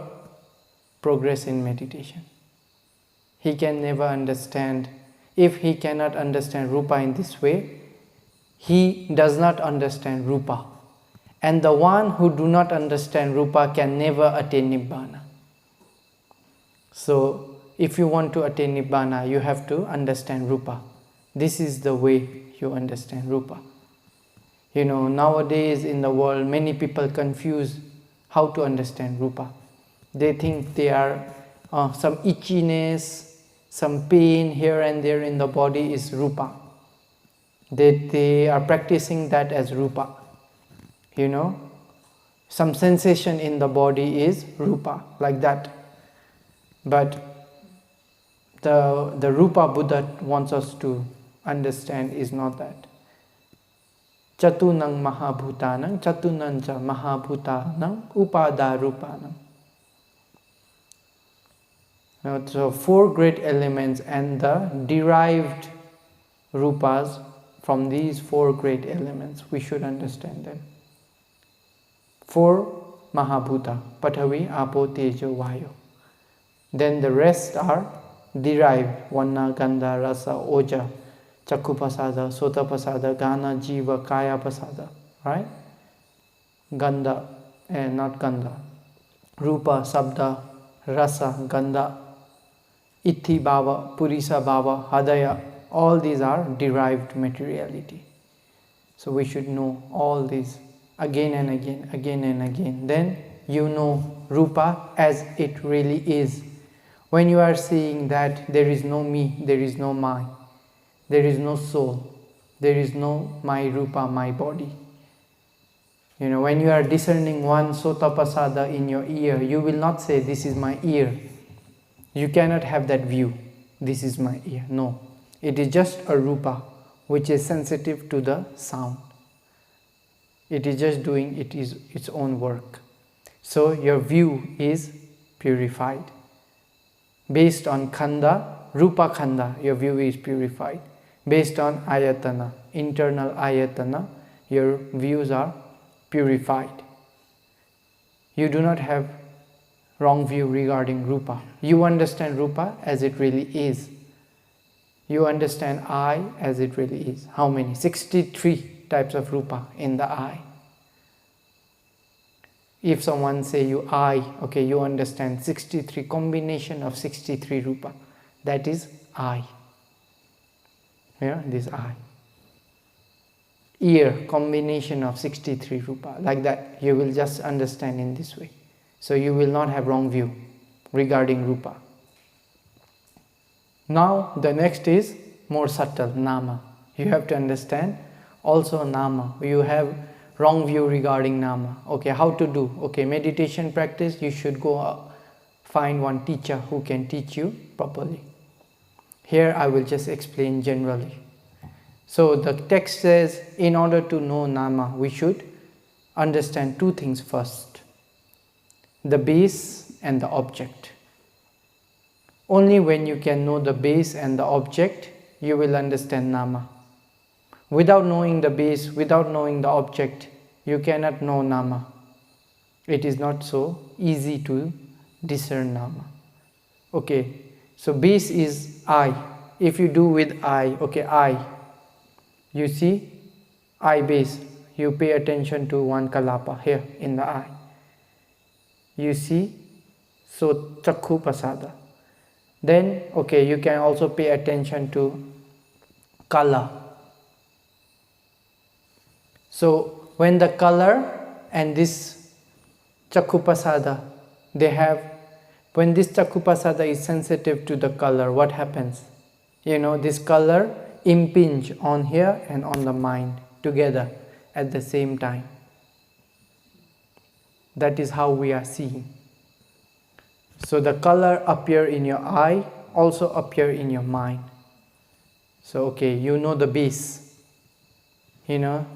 progress in meditation. He can never understand. If he cannot understand rupa in this way, he does not understand rupa. And the one who do not understand rupa can never attain nibbana. So, if you want to attain nibbana, you have to understand rupa. This is the way you understand rupa. Nowadays in the world, many people confuse how to understand rupa. They think they are some itchiness, some pain here and there in the body is rupa. They are practicing that as rupa. Some sensation in the body is rupa, like that. But the rupa Buddha wants us to understand is not that. Chatunang mahabhutanang, chatunanja mahabhutanang, upada rupanam. So 4 great elements and the derived rupas from these 4 great elements, we should understand them. 4 mahabhuta, pathavi, apo, tejo, vayu. Then the rest are derived, vanna, gandha, rasa, oja, chakku pasada, sota pasada, gana, jiva, kaya pasada, right? Gandha, not gandha, rupa, sabda, rasa, gandha, itti bhava, purisa bhava, hadaya, all these are derived materiality. So we should know all these again and again, again and again. Then you know rupa as it really is. When you are seeing that there is no me, there is no my, there is no soul, there is no my rupa, my body. When you are discerning one sota pasada in your ear, you will not say, this is my ear. You cannot have that view, this is my ear. No, it is just a rupa which is sensitive to the sound. It is just doing its own work. So your view is purified. Based on khanda, rupa khanda, your view is purified. Based on ayatana, internal ayatana, your views are purified. You do not have wrong view regarding rupa. You understand rupa as it really is. You understand I as it really is. How many? 63 types of rupa in the eye. If someone say you I, okay, you understand 63 combination of 63 rupa. That is I. This I. Ear, combination of 63 rupa. Like that, you will just understand in this way. So you will not have wrong view regarding rupa. Now the next is more subtle, nama. You have to understand also nama. You have wrong view regarding nama. Okay, how to do? Okay, meditation practice, you should go find one teacher who can teach you properly. Here I will just explain generally. So the text says, in order to know nama, we should understand 2 things first. The base and the object. Only when you can know the base and the object, you will understand nama. Without knowing the base, without knowing the object, you cannot know nama. It is not so easy to discern nama. Okay, so base is I. If you do with I, okay, I. You see, I base. You pay attention to one kalapa here in the eye. You see, so chakku pasada. Then, okay, you can also pay attention to kala. So when the color and this chakupasada, when this chakupasada is sensitive to the color, what happens? This color impinge on here and on the mind together at the same time. That is how we are seeing. So the color appear in your eye, also appear in your mind. So okay, the base.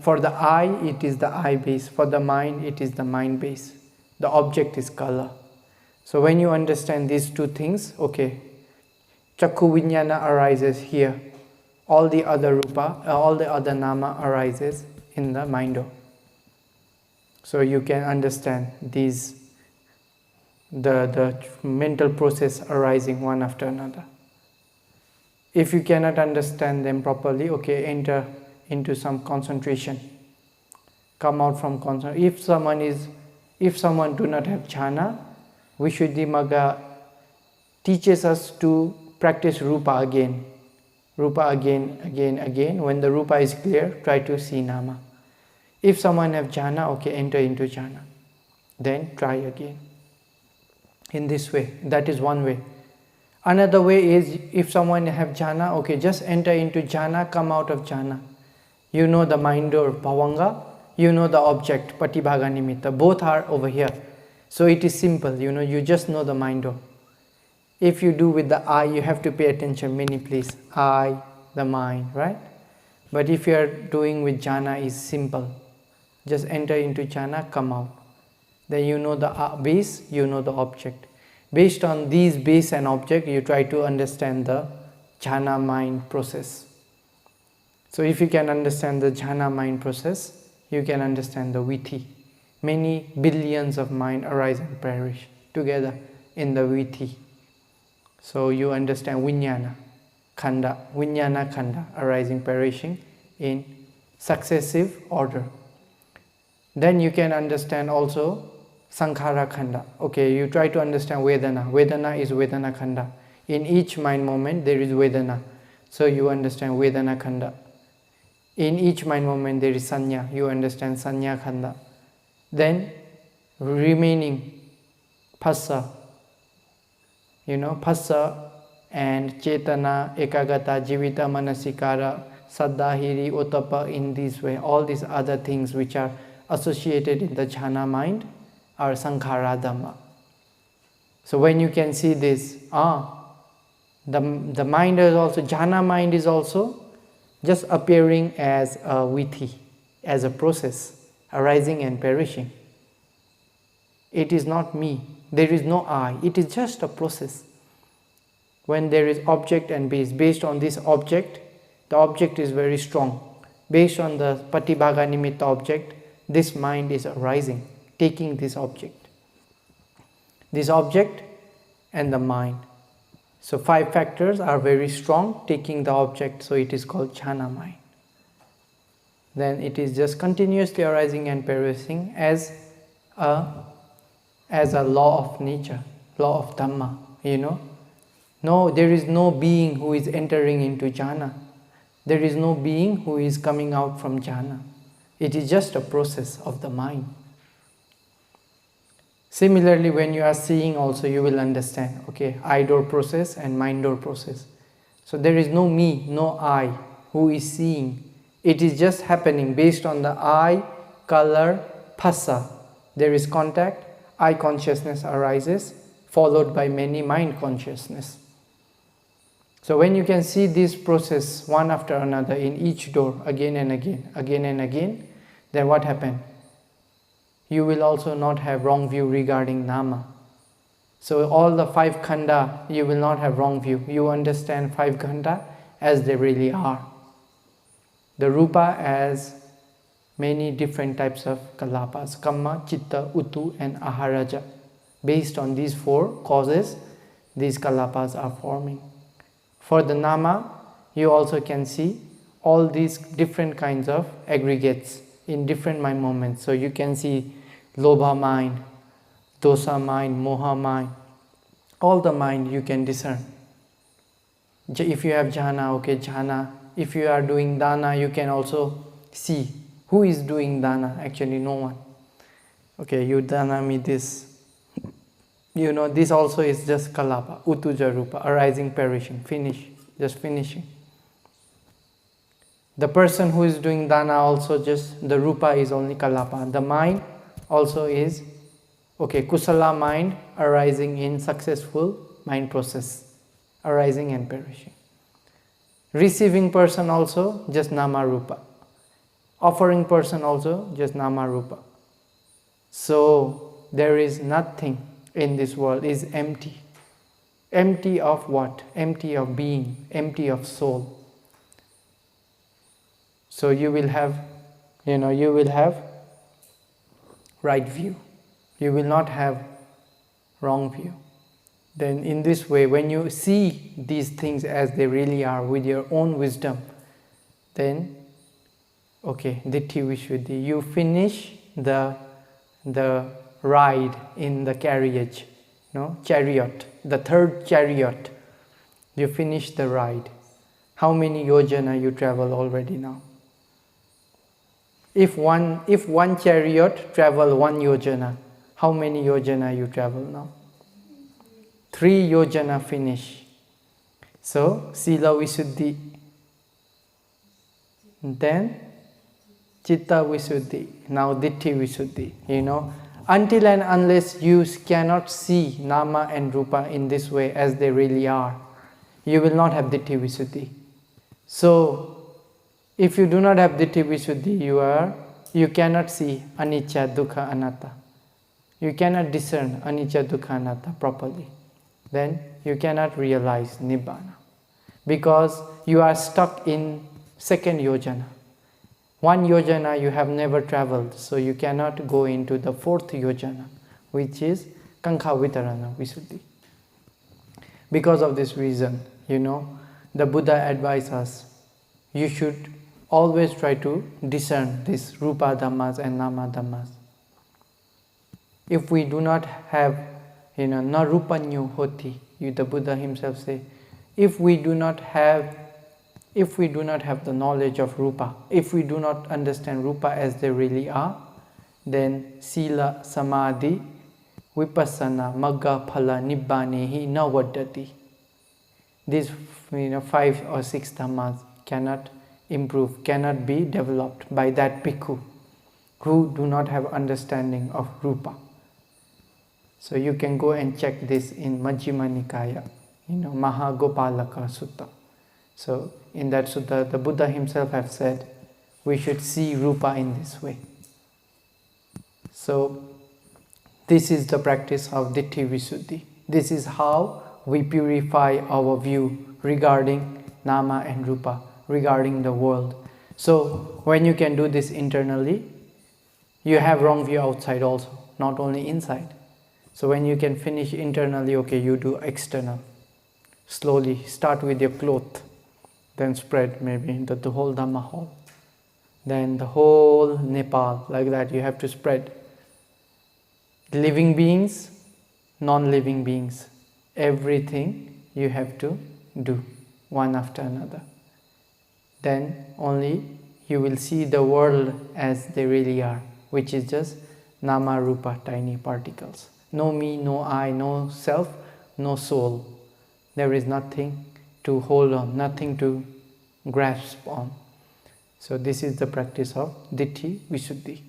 For the eye, it is the eye base. For the mind, it is the mind base. The object is color. So when you understand these two things, okay, Chakku Vijnana arises here. All the other rupa, all the other nama arises in the mind. So you can understand these, the mental process arising one after another. If you cannot understand them properly, okay, enter into some concentration. Come out from concentration. If someone do not have jhana, Visuddhimagga teaches us to practice rupa again. Rupa again. When the rupa is clear, try to see nama. If someone have jhana, okay, enter into jhana. Then try again. In this way, that is one way. Another way is, if someone have jhana, okay, just enter into jhana, come out of jhana. The mind or bhavanga, the object, patibhaga nimitta, both are over here. So it is simple, you just know the mind door. If you do with the eye, you have to pay attention many places. Eye, the mind, right? But if you are doing with jhana, is simple. Just enter into jhana, come out. Then the base, the object. Based on these base and object, you try to understand the jhana mind process. So if you can understand the jhana mind process, you can understand the Viṭṭhi. Many billions of mind arise and perish together in the Viṭṭhi. So you understand Vijnana Khanda arising, perishing in successive order. Then you can understand also Sankhara Khanda. Okay, you try to understand Vedana. Vedana is Vedana Khanda. In each mind moment there is Vedana. So you understand Vedana Khanda. In each mind moment there is Sanya. You understand Sanya Khanda. Then remaining Phassa. Phassa and Chetana, Ekagata, Jivita, Manasikara, Saddha, Hiri, Ottappa, in this way. All these other things which are associated in the jhana mind are Sankhara Dhamma. So when you can see this, the mind is also, jhana mind is also just appearing as a Viṭṭhi, as a process, arising and perishing. It is not me. There is no I. It is just a process. When there is object and base, based on this object, the object is very strong. Based on the patibhaga nimitta object, this mind is arising, taking this object. This object and the mind. So 5 factors are very strong, taking the object, so it is called jhana mind. Then it is just continuously arising and perishing as a law of nature, law of Dhamma, No, there is no being who is entering into jhana. There is no being who is coming out from jhana. It is just a process of the mind. Similarly, when you are seeing also, you will understand, okay, eye door process and mind door process. So there is no me, no I who is seeing. It is just happening based on the eye, color, phassa. There is contact, eye consciousness arises, followed by many mind consciousness. So when you can see this process one after another in each door, again and again, then what happened? You will also not have wrong view regarding nama. So all the 5 khanda, you will not have wrong view. You understand 5 khanda as they really are. The rupa as many different types of kalapas, kamma, chitta, uttu and aharaja. Based on these 4 causes, these kalapas are forming. For the nama, you also can see all these different kinds of aggregates in different mind moments. So you can see lobha mind, dosa mind, moha mind, all the mind you can discern. If you have jhana, okay, jhana. If you are doing dana, you can also see Who is doing dana? Actually, no one. Okay, you dana me this. This also is just kalapa, utuja rupa, arising, perishing, finish, just finishing. The person who is doing dana also just, the rupa is only kalapa. The mind also is, kusala mind arising in successful mind process, arising and perishing. Receiving person also just nama rupa. Offering person also just nama rupa. So there is nothing in this world, is empty. Empty of what? Empty of being, empty of soul. So you will have right view. You will not have wrong view. Then in this way, when you see these things as they really are with your own wisdom, then Diṭṭhi Visuddhi, you finish the ride in the carriage, chariot, the third chariot. You finish the ride. How many yojana you travel already now? If one chariot travel 1 yojana, how many yojana you travel now? 3 yojana finish. So Sila Visuddhi, then Chitta Visuddhi, now Diṭṭhi Visuddhi. Until and unless you cannot see nama and rupa in this way as they really are, you will not have Diṭṭhi Visuddhi. So if you do not have Diṭṭhi Visuddhi, you cannot see anicca, dukkha, anatta. You cannot discern anicca, dukkha, anatta properly. Then you cannot realize nibbana, because you are stuck in second yojana. 1 yojana you have never traveled, so you cannot go into the 4th yojana, which is kankha vitarana visuddhi. Because of this reason, the Buddha advised us, you should always try to discern these rupa dhammas and nama dhammas. If we do not have, na rupanyo hoti, the Buddha himself say, if we do not have the knowledge of rupa, if we do not understand rupa as they really are, then sila, samadhi, vipassana, magga, phala, nibbanehi na vaddati. These 5 or 6 dhammas cannot improve, cannot be developed by that bhikkhu who do not have understanding of rupa. So you can go and check this in Majjhima Nikaya, Mahagopalaka Sutta. So in that sutta, the Buddha himself have said, we should see rupa in this way. So this is the practice of Diṭṭhi Visuddhi. This is how we purify our view regarding nama and rupa, regarding the world. So when you can do this internally, you have wrong view outside also, not only inside. So when you can finish internally, you do external. Slowly start with your cloth, then spread maybe into the whole Dhamma hall, then the whole Nepal, like that you have to spread. Living beings, non-living beings, everything you have to do one after another. Then only you will see the world as they really are, which is just nama rupa, tiny particles. No me, no I, no self, no soul. There is nothing to hold on, nothing to grasp on. So this is the practice of Diṭṭhi Visuddhi.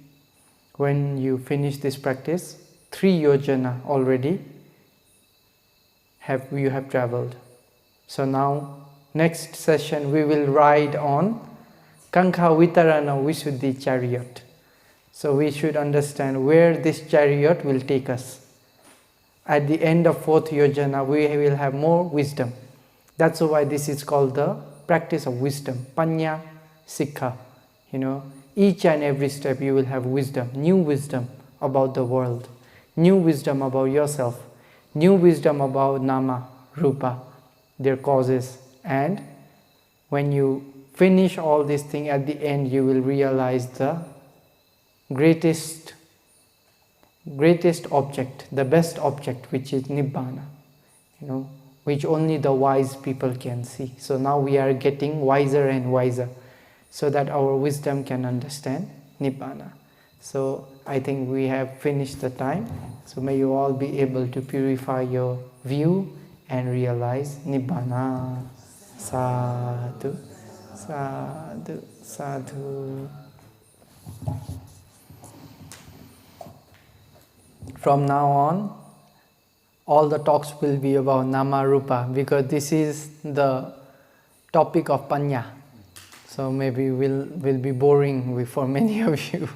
When you finish this practice, 3 yojana already you have traveled. So now next session we will ride on Kankha Vitarana Visuddhi chariot. So we should understand where this chariot will take us. At the end of 4th yojana, we will have more wisdom. That's why this is called the practice of wisdom, Panya Sikha. Each and every step you will have wisdom, new wisdom about the world, new wisdom about yourself, new wisdom about nama, rupa, their causes. And when you finish all these things, at the end you will realize the greatest object, the best object, which is Nibbana, which only the wise people can see. So now we are getting wiser and wiser, so that our wisdom can understand Nibbana. So I think we have finished the time. So may you all be able to purify your view and realize Nibbana. Sadhu, sadhu, sadhu. From now on, all the talks will be about Nama Rupa, because this is the topic of Panya. So maybe will be boring for many of you.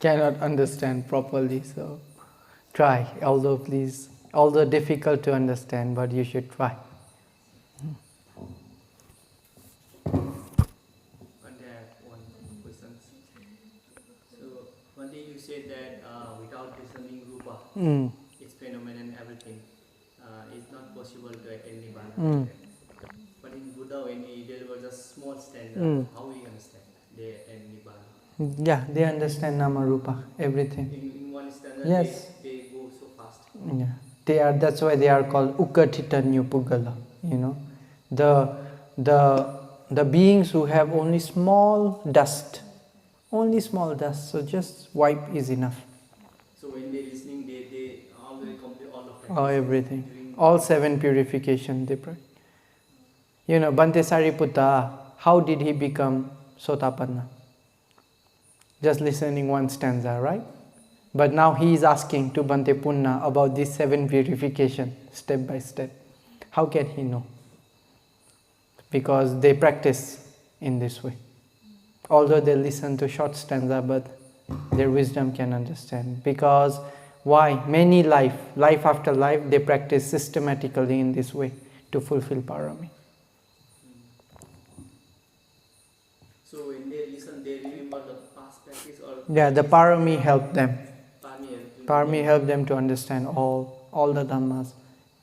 Cannot understand properly. So try, although difficult to understand, but you should try. Said that without listening Rupa, its phenomenon and everything, it's not possible to attain Nibbana. But in Buddha, when there was a small stanza, how we understand they attain Nibbana? Yeah, they understand Nama Rupa, everything. In one stanza, yes. they go so fast. Yeah, that's why they are called Ukatitanya Pugala. You know, the beings who have only small dust. So just wipe is enough. So when they're listening, they already complete all of that. Oh, everything. All 7 purification they practice. You know, Bhante Sariputta, how did he become Sotapanna? Just listening one stanza, right? But now he is asking to Bhante Punna about these 7 purification, step by step. How can he know? Because they practice in this way. Although they listen to short stanza, but their wisdom can understand. Because why? Many life after life, they practice systematically in this way to fulfill parami. So when they listen, they remember the past practice, or yeah, the parami help them. Parami help them to understand all the dhammas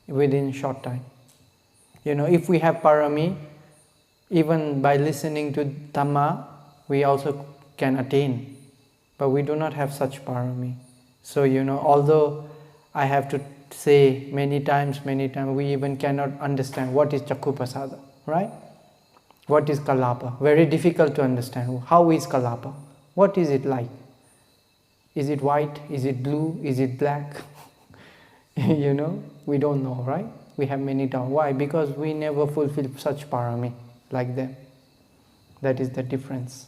within short time. You know, if we have parami, even by listening to dhamma, we also can attain, but we do not have such parami. So, you know, although I have to say many times, we even cannot understand what is Chakkhupasada, right? What is Kalapa? Very difficult to understand. How is Kalapa? What is it like? Is it white? Is it blue? Is it black? You know, we don't know, right? We have many doubts. Why? Because we never fulfill such parami like them. That is the difference.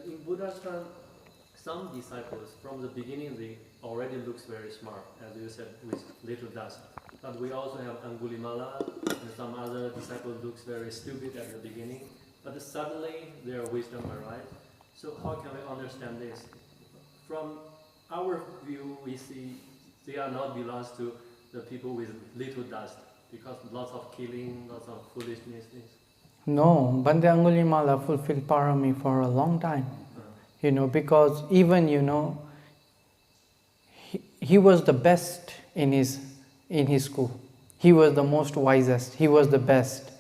In Buddha's time, some disciples from the beginning they already looks very smart, as you said, with little dust. But we also have Angulimala and some other disciples looks very stupid at the beginning, but suddenly their wisdom arrives. So how can we understand this? From our view, we see they are not belongs to the people with little dust, because lots of killing, lots of foolishness. No, Bhante Angulimala fulfilled parami for a long time. You know, because even, you know, he was the best in his school. He was the most wisest. He was the best.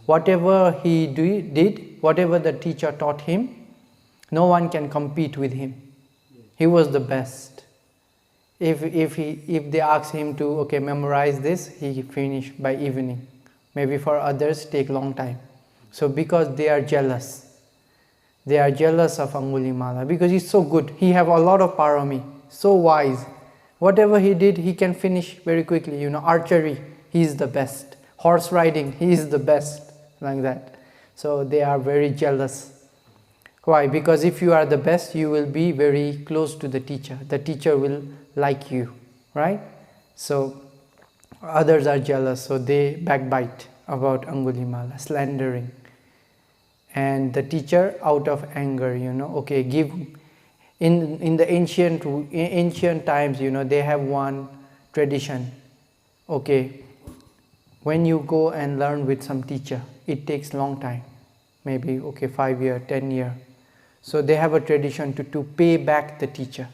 Whatever he did, whatever the teacher taught him, no one can compete with him. He was the best. If they ask him to memorize this, he finished by evening. Maybe for others take long time. So because they are jealous. They are jealous of Angulimala because he's so good. He have a lot of parami, so wise. Whatever he did, he can finish very quickly. You know, archery, he is the best. Horse riding, he is the best. Like that. So they are very jealous. Why? Because if you are the best, you will be very close to the teacher. The teacher will like you, right? So others are jealous, so they backbite about Angulimala, slandering. And the teacher, out of anger, give. In the ancient times, they have one tradition. When you go and learn with some teacher, it takes long time, maybe 5 years, 10 years. So they have a tradition to pay back the teacher,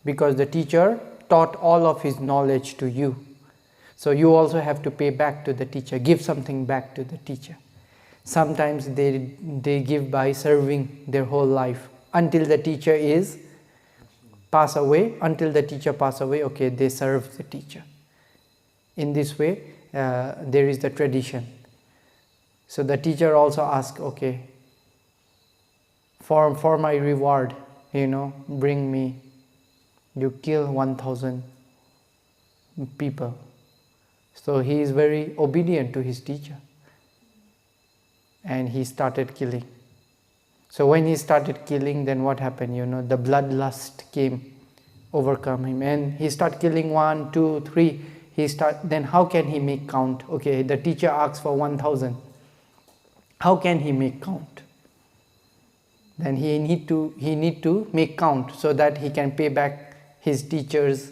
because the teacher taught all of his knowledge to you. So you also have to pay back to the teacher, give something back to the teacher. Sometimes they give by serving their whole life until the teacher pass away. Until the teacher pass away, they serve the teacher. In this way, there is the tradition. So the teacher also asked, okay, for my reward, bring me, you kill 1,000 people. So he is very obedient to his teacher. And he started killing. So when he started killing, then what happened? The bloodlust came, overcome him. And he started killing 1, 2, 3. Then how can he make count? Okay, the teacher asked for 1,000. How can he make count? Then he need to make count so that he can pay back his teacher's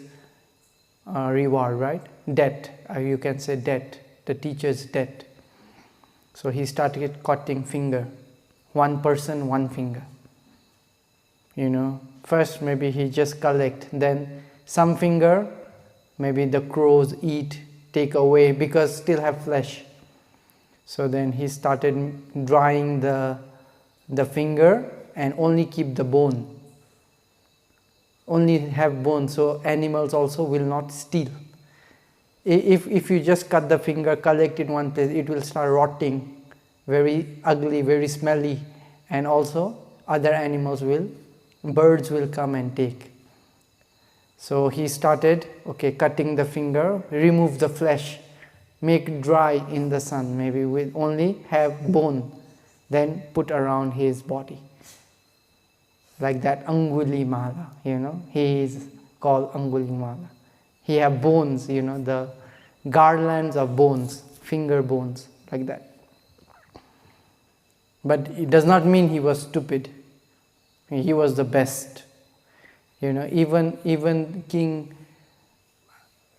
reward, right? Debt, you can say debt, the teacher's debt. So he started cutting finger, one person, one finger. First maybe he just collect, then some finger, maybe the crows eat, take away because still have flesh. So then he started drying the finger and only keep the bone. Only have bone, so animals also will not steal. If you just cut the finger, collect in one place, it will start rotting, very ugly, very smelly, and also other animals birds will come and take. So he started, cutting the finger, remove the flesh, make dry in the sun, maybe with only have bone, then put around his body. Like that Angulimala, he is called Angulimala. He have bones, the garlands of bones, finger bones, like that. But it does not mean he was stupid. He was the best. Even King,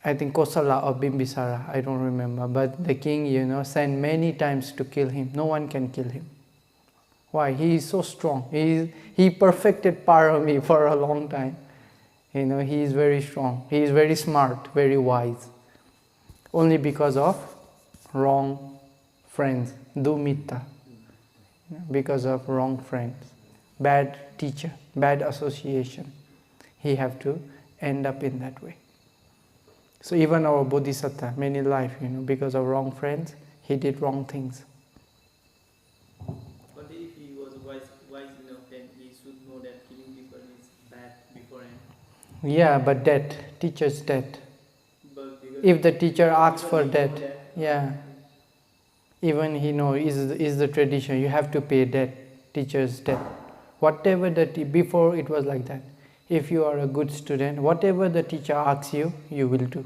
I think Kosala or Bimbisara, I don't remember, but the king, sent many times to kill him. No one can kill him. Why? He is so strong. He perfected parami for a long time. He is very strong. He is very smart, very wise. Only because of wrong friends, dumitta. Because of wrong friends, bad teacher, bad association. He have to end up in that way. So even our Bodhisattva, many life, because of wrong friends, he did wrong things. But if he was wise enough, then he should know that killing people is bad beforehand. Yeah, but debt, teacher's debt. If the teacher asks for debt, yeah, even he knows is the tradition. You have to pay debt, teacher's debt. Whatever before it was like that. If you are a good student, whatever the teacher asks you, you will do.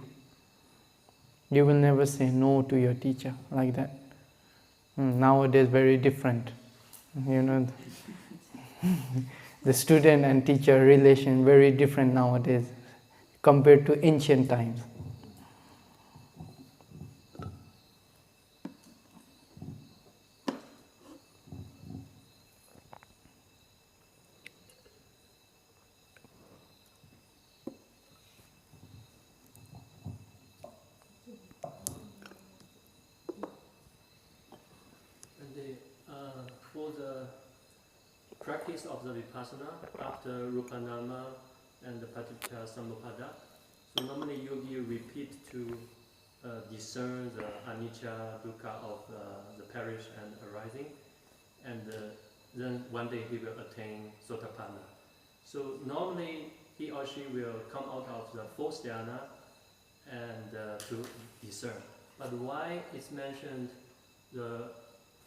You will never say no to your teacher like that. Nowadays, very different. The student and teacher relation very different nowadays compared to ancient times. For the practice of the vipassana after rupanama and the paticca samuppada, so normally yogi repeat to discern the anicca, dukkha of the perish and arising, and then one day he will attain sotapanna. So normally he or she will come out of the fourth dhyana and to discern. But why it's mentioned the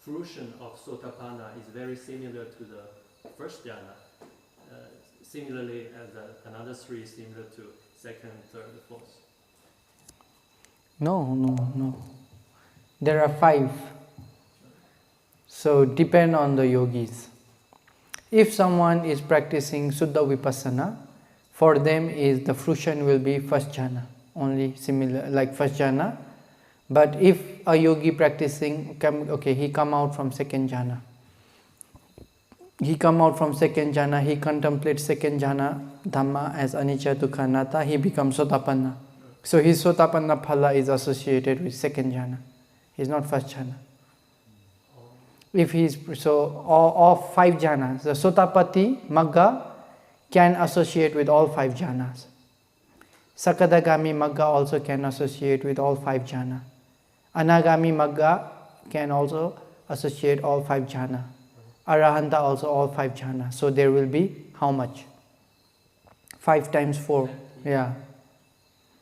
fruition of sotapanna is very similar to the first dhyana, similarly as another three similar to second, third, fourth. No. There are 5. So depend on the yogis. If someone is practicing Suddha Vipassana, for them is the fruition will be first jhana, only similar like first jhana. But if a yogi practicing, he come out from second jhana. He come out from second jhana, he contemplates second jhana, Dhamma as anicca, dukkha, anatta, he becomes sotapanna. So his sotapanna phala is associated with second jhana. He's not first jhana. If he's, so all 5 jhanas, the sotapatti, magga can associate with all 5 jhanas. Sakadagami magga also can associate with all 5 jhanas. Anagami magga can also associate all 5 jhana. Arahanta also all 5 jhana. So there will be how much? 5 times 4. Yeah.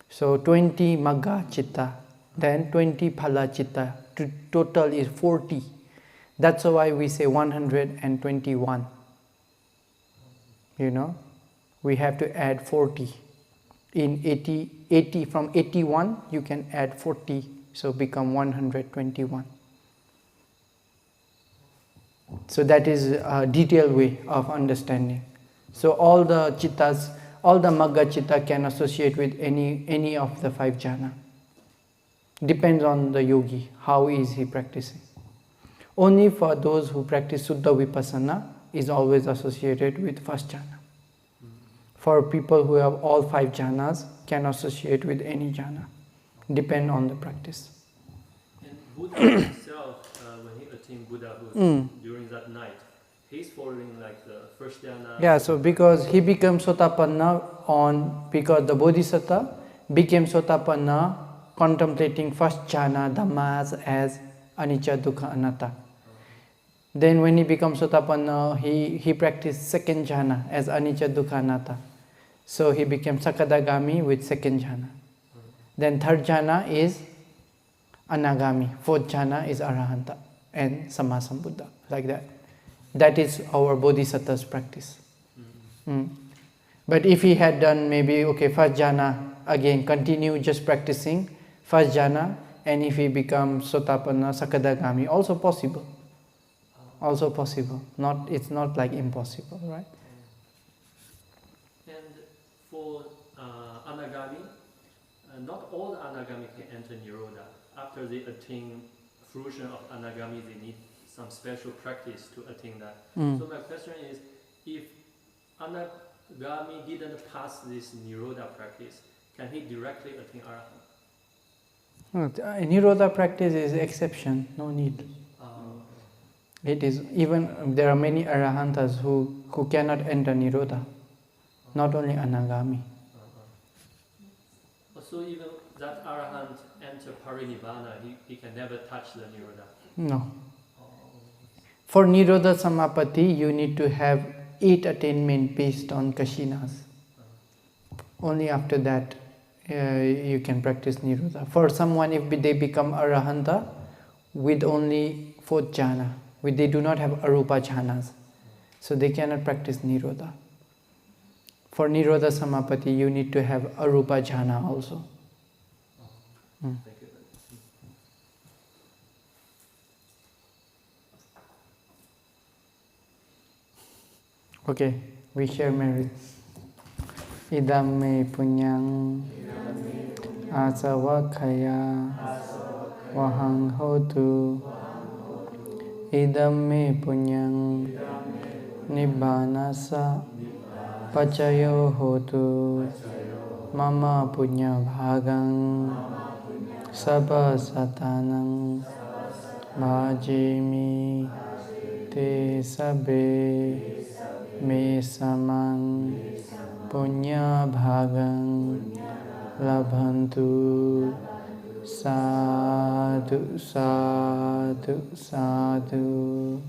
So 20 magga chitta, then 20 phala chitta. Total is 40. That's why we say 121. You know, we have to add 40. In 80 from 81 you can add 40, so become 121. So that is a detailed way of understanding. So all the chittas, all the magga chitta can associate with any of the 5 jhana. Depends on the yogi, how is he practicing. Only for those who practice Suddha Vipassana is always associated with first jhana. For people who have all 5 jhanas, can associate with any jhana. Depend on the practice. And Buddha himself, when he attained Buddhahood during that night, he's following like the first jhana. Yeah, so because he became Sotapanna because the Bodhisattva became Sotapanna contemplating first jhana, Dhammas as Anicca, Dukkha, Anatta. Then when he becomes Sotapanna, he practiced second jhana as Anicca, Dukkha, Anatta. So he became Sakadagami with second jhana. Then third jhana is Anagami, fourth jhana is Arahanta and Sammasambuddha, like that. That is our Bodhisattva's practice. But if he had done maybe, first jhana, again continue just practicing first jhana, and if he becomes Sotapanna, Sakadagami, also possible. Also possible. It's not like impossible, right? And for Anagami, not all the Anagami can enter Nirodha. After they attain fruition of Anagami, they need some special practice to attain that. So my question is, if Anagami didn't pass this Nirodha practice, can he directly attain Arahant? Nirodha practice is exception, no need. It is, even there are many Arahantas who cannot enter Nirodha, not only Anagami. So even that Arahant enter Parinibbana, he can never touch the Nirodha? No. For Nirodha Samapatti, you need to have 8 attainment based on Kashinas. Only after that you can practice Nirodha. For someone, if they become Arahanta with only 4th jhana, they do not have Arupa jhanas, so they cannot practice Nirodha. For Nirodha Samapatti, you need to have Arupa jhana also. Thank you. Okay, we share merits. Idam me punyang asavakhaya vahang hotu. Idam me punyang nibbānasa pacayo hotu. Mama punya bhagang sabha satanang bhajimi te sabbe me samang punya bhagang labhantu. Sadhu, sadhu, sadhu.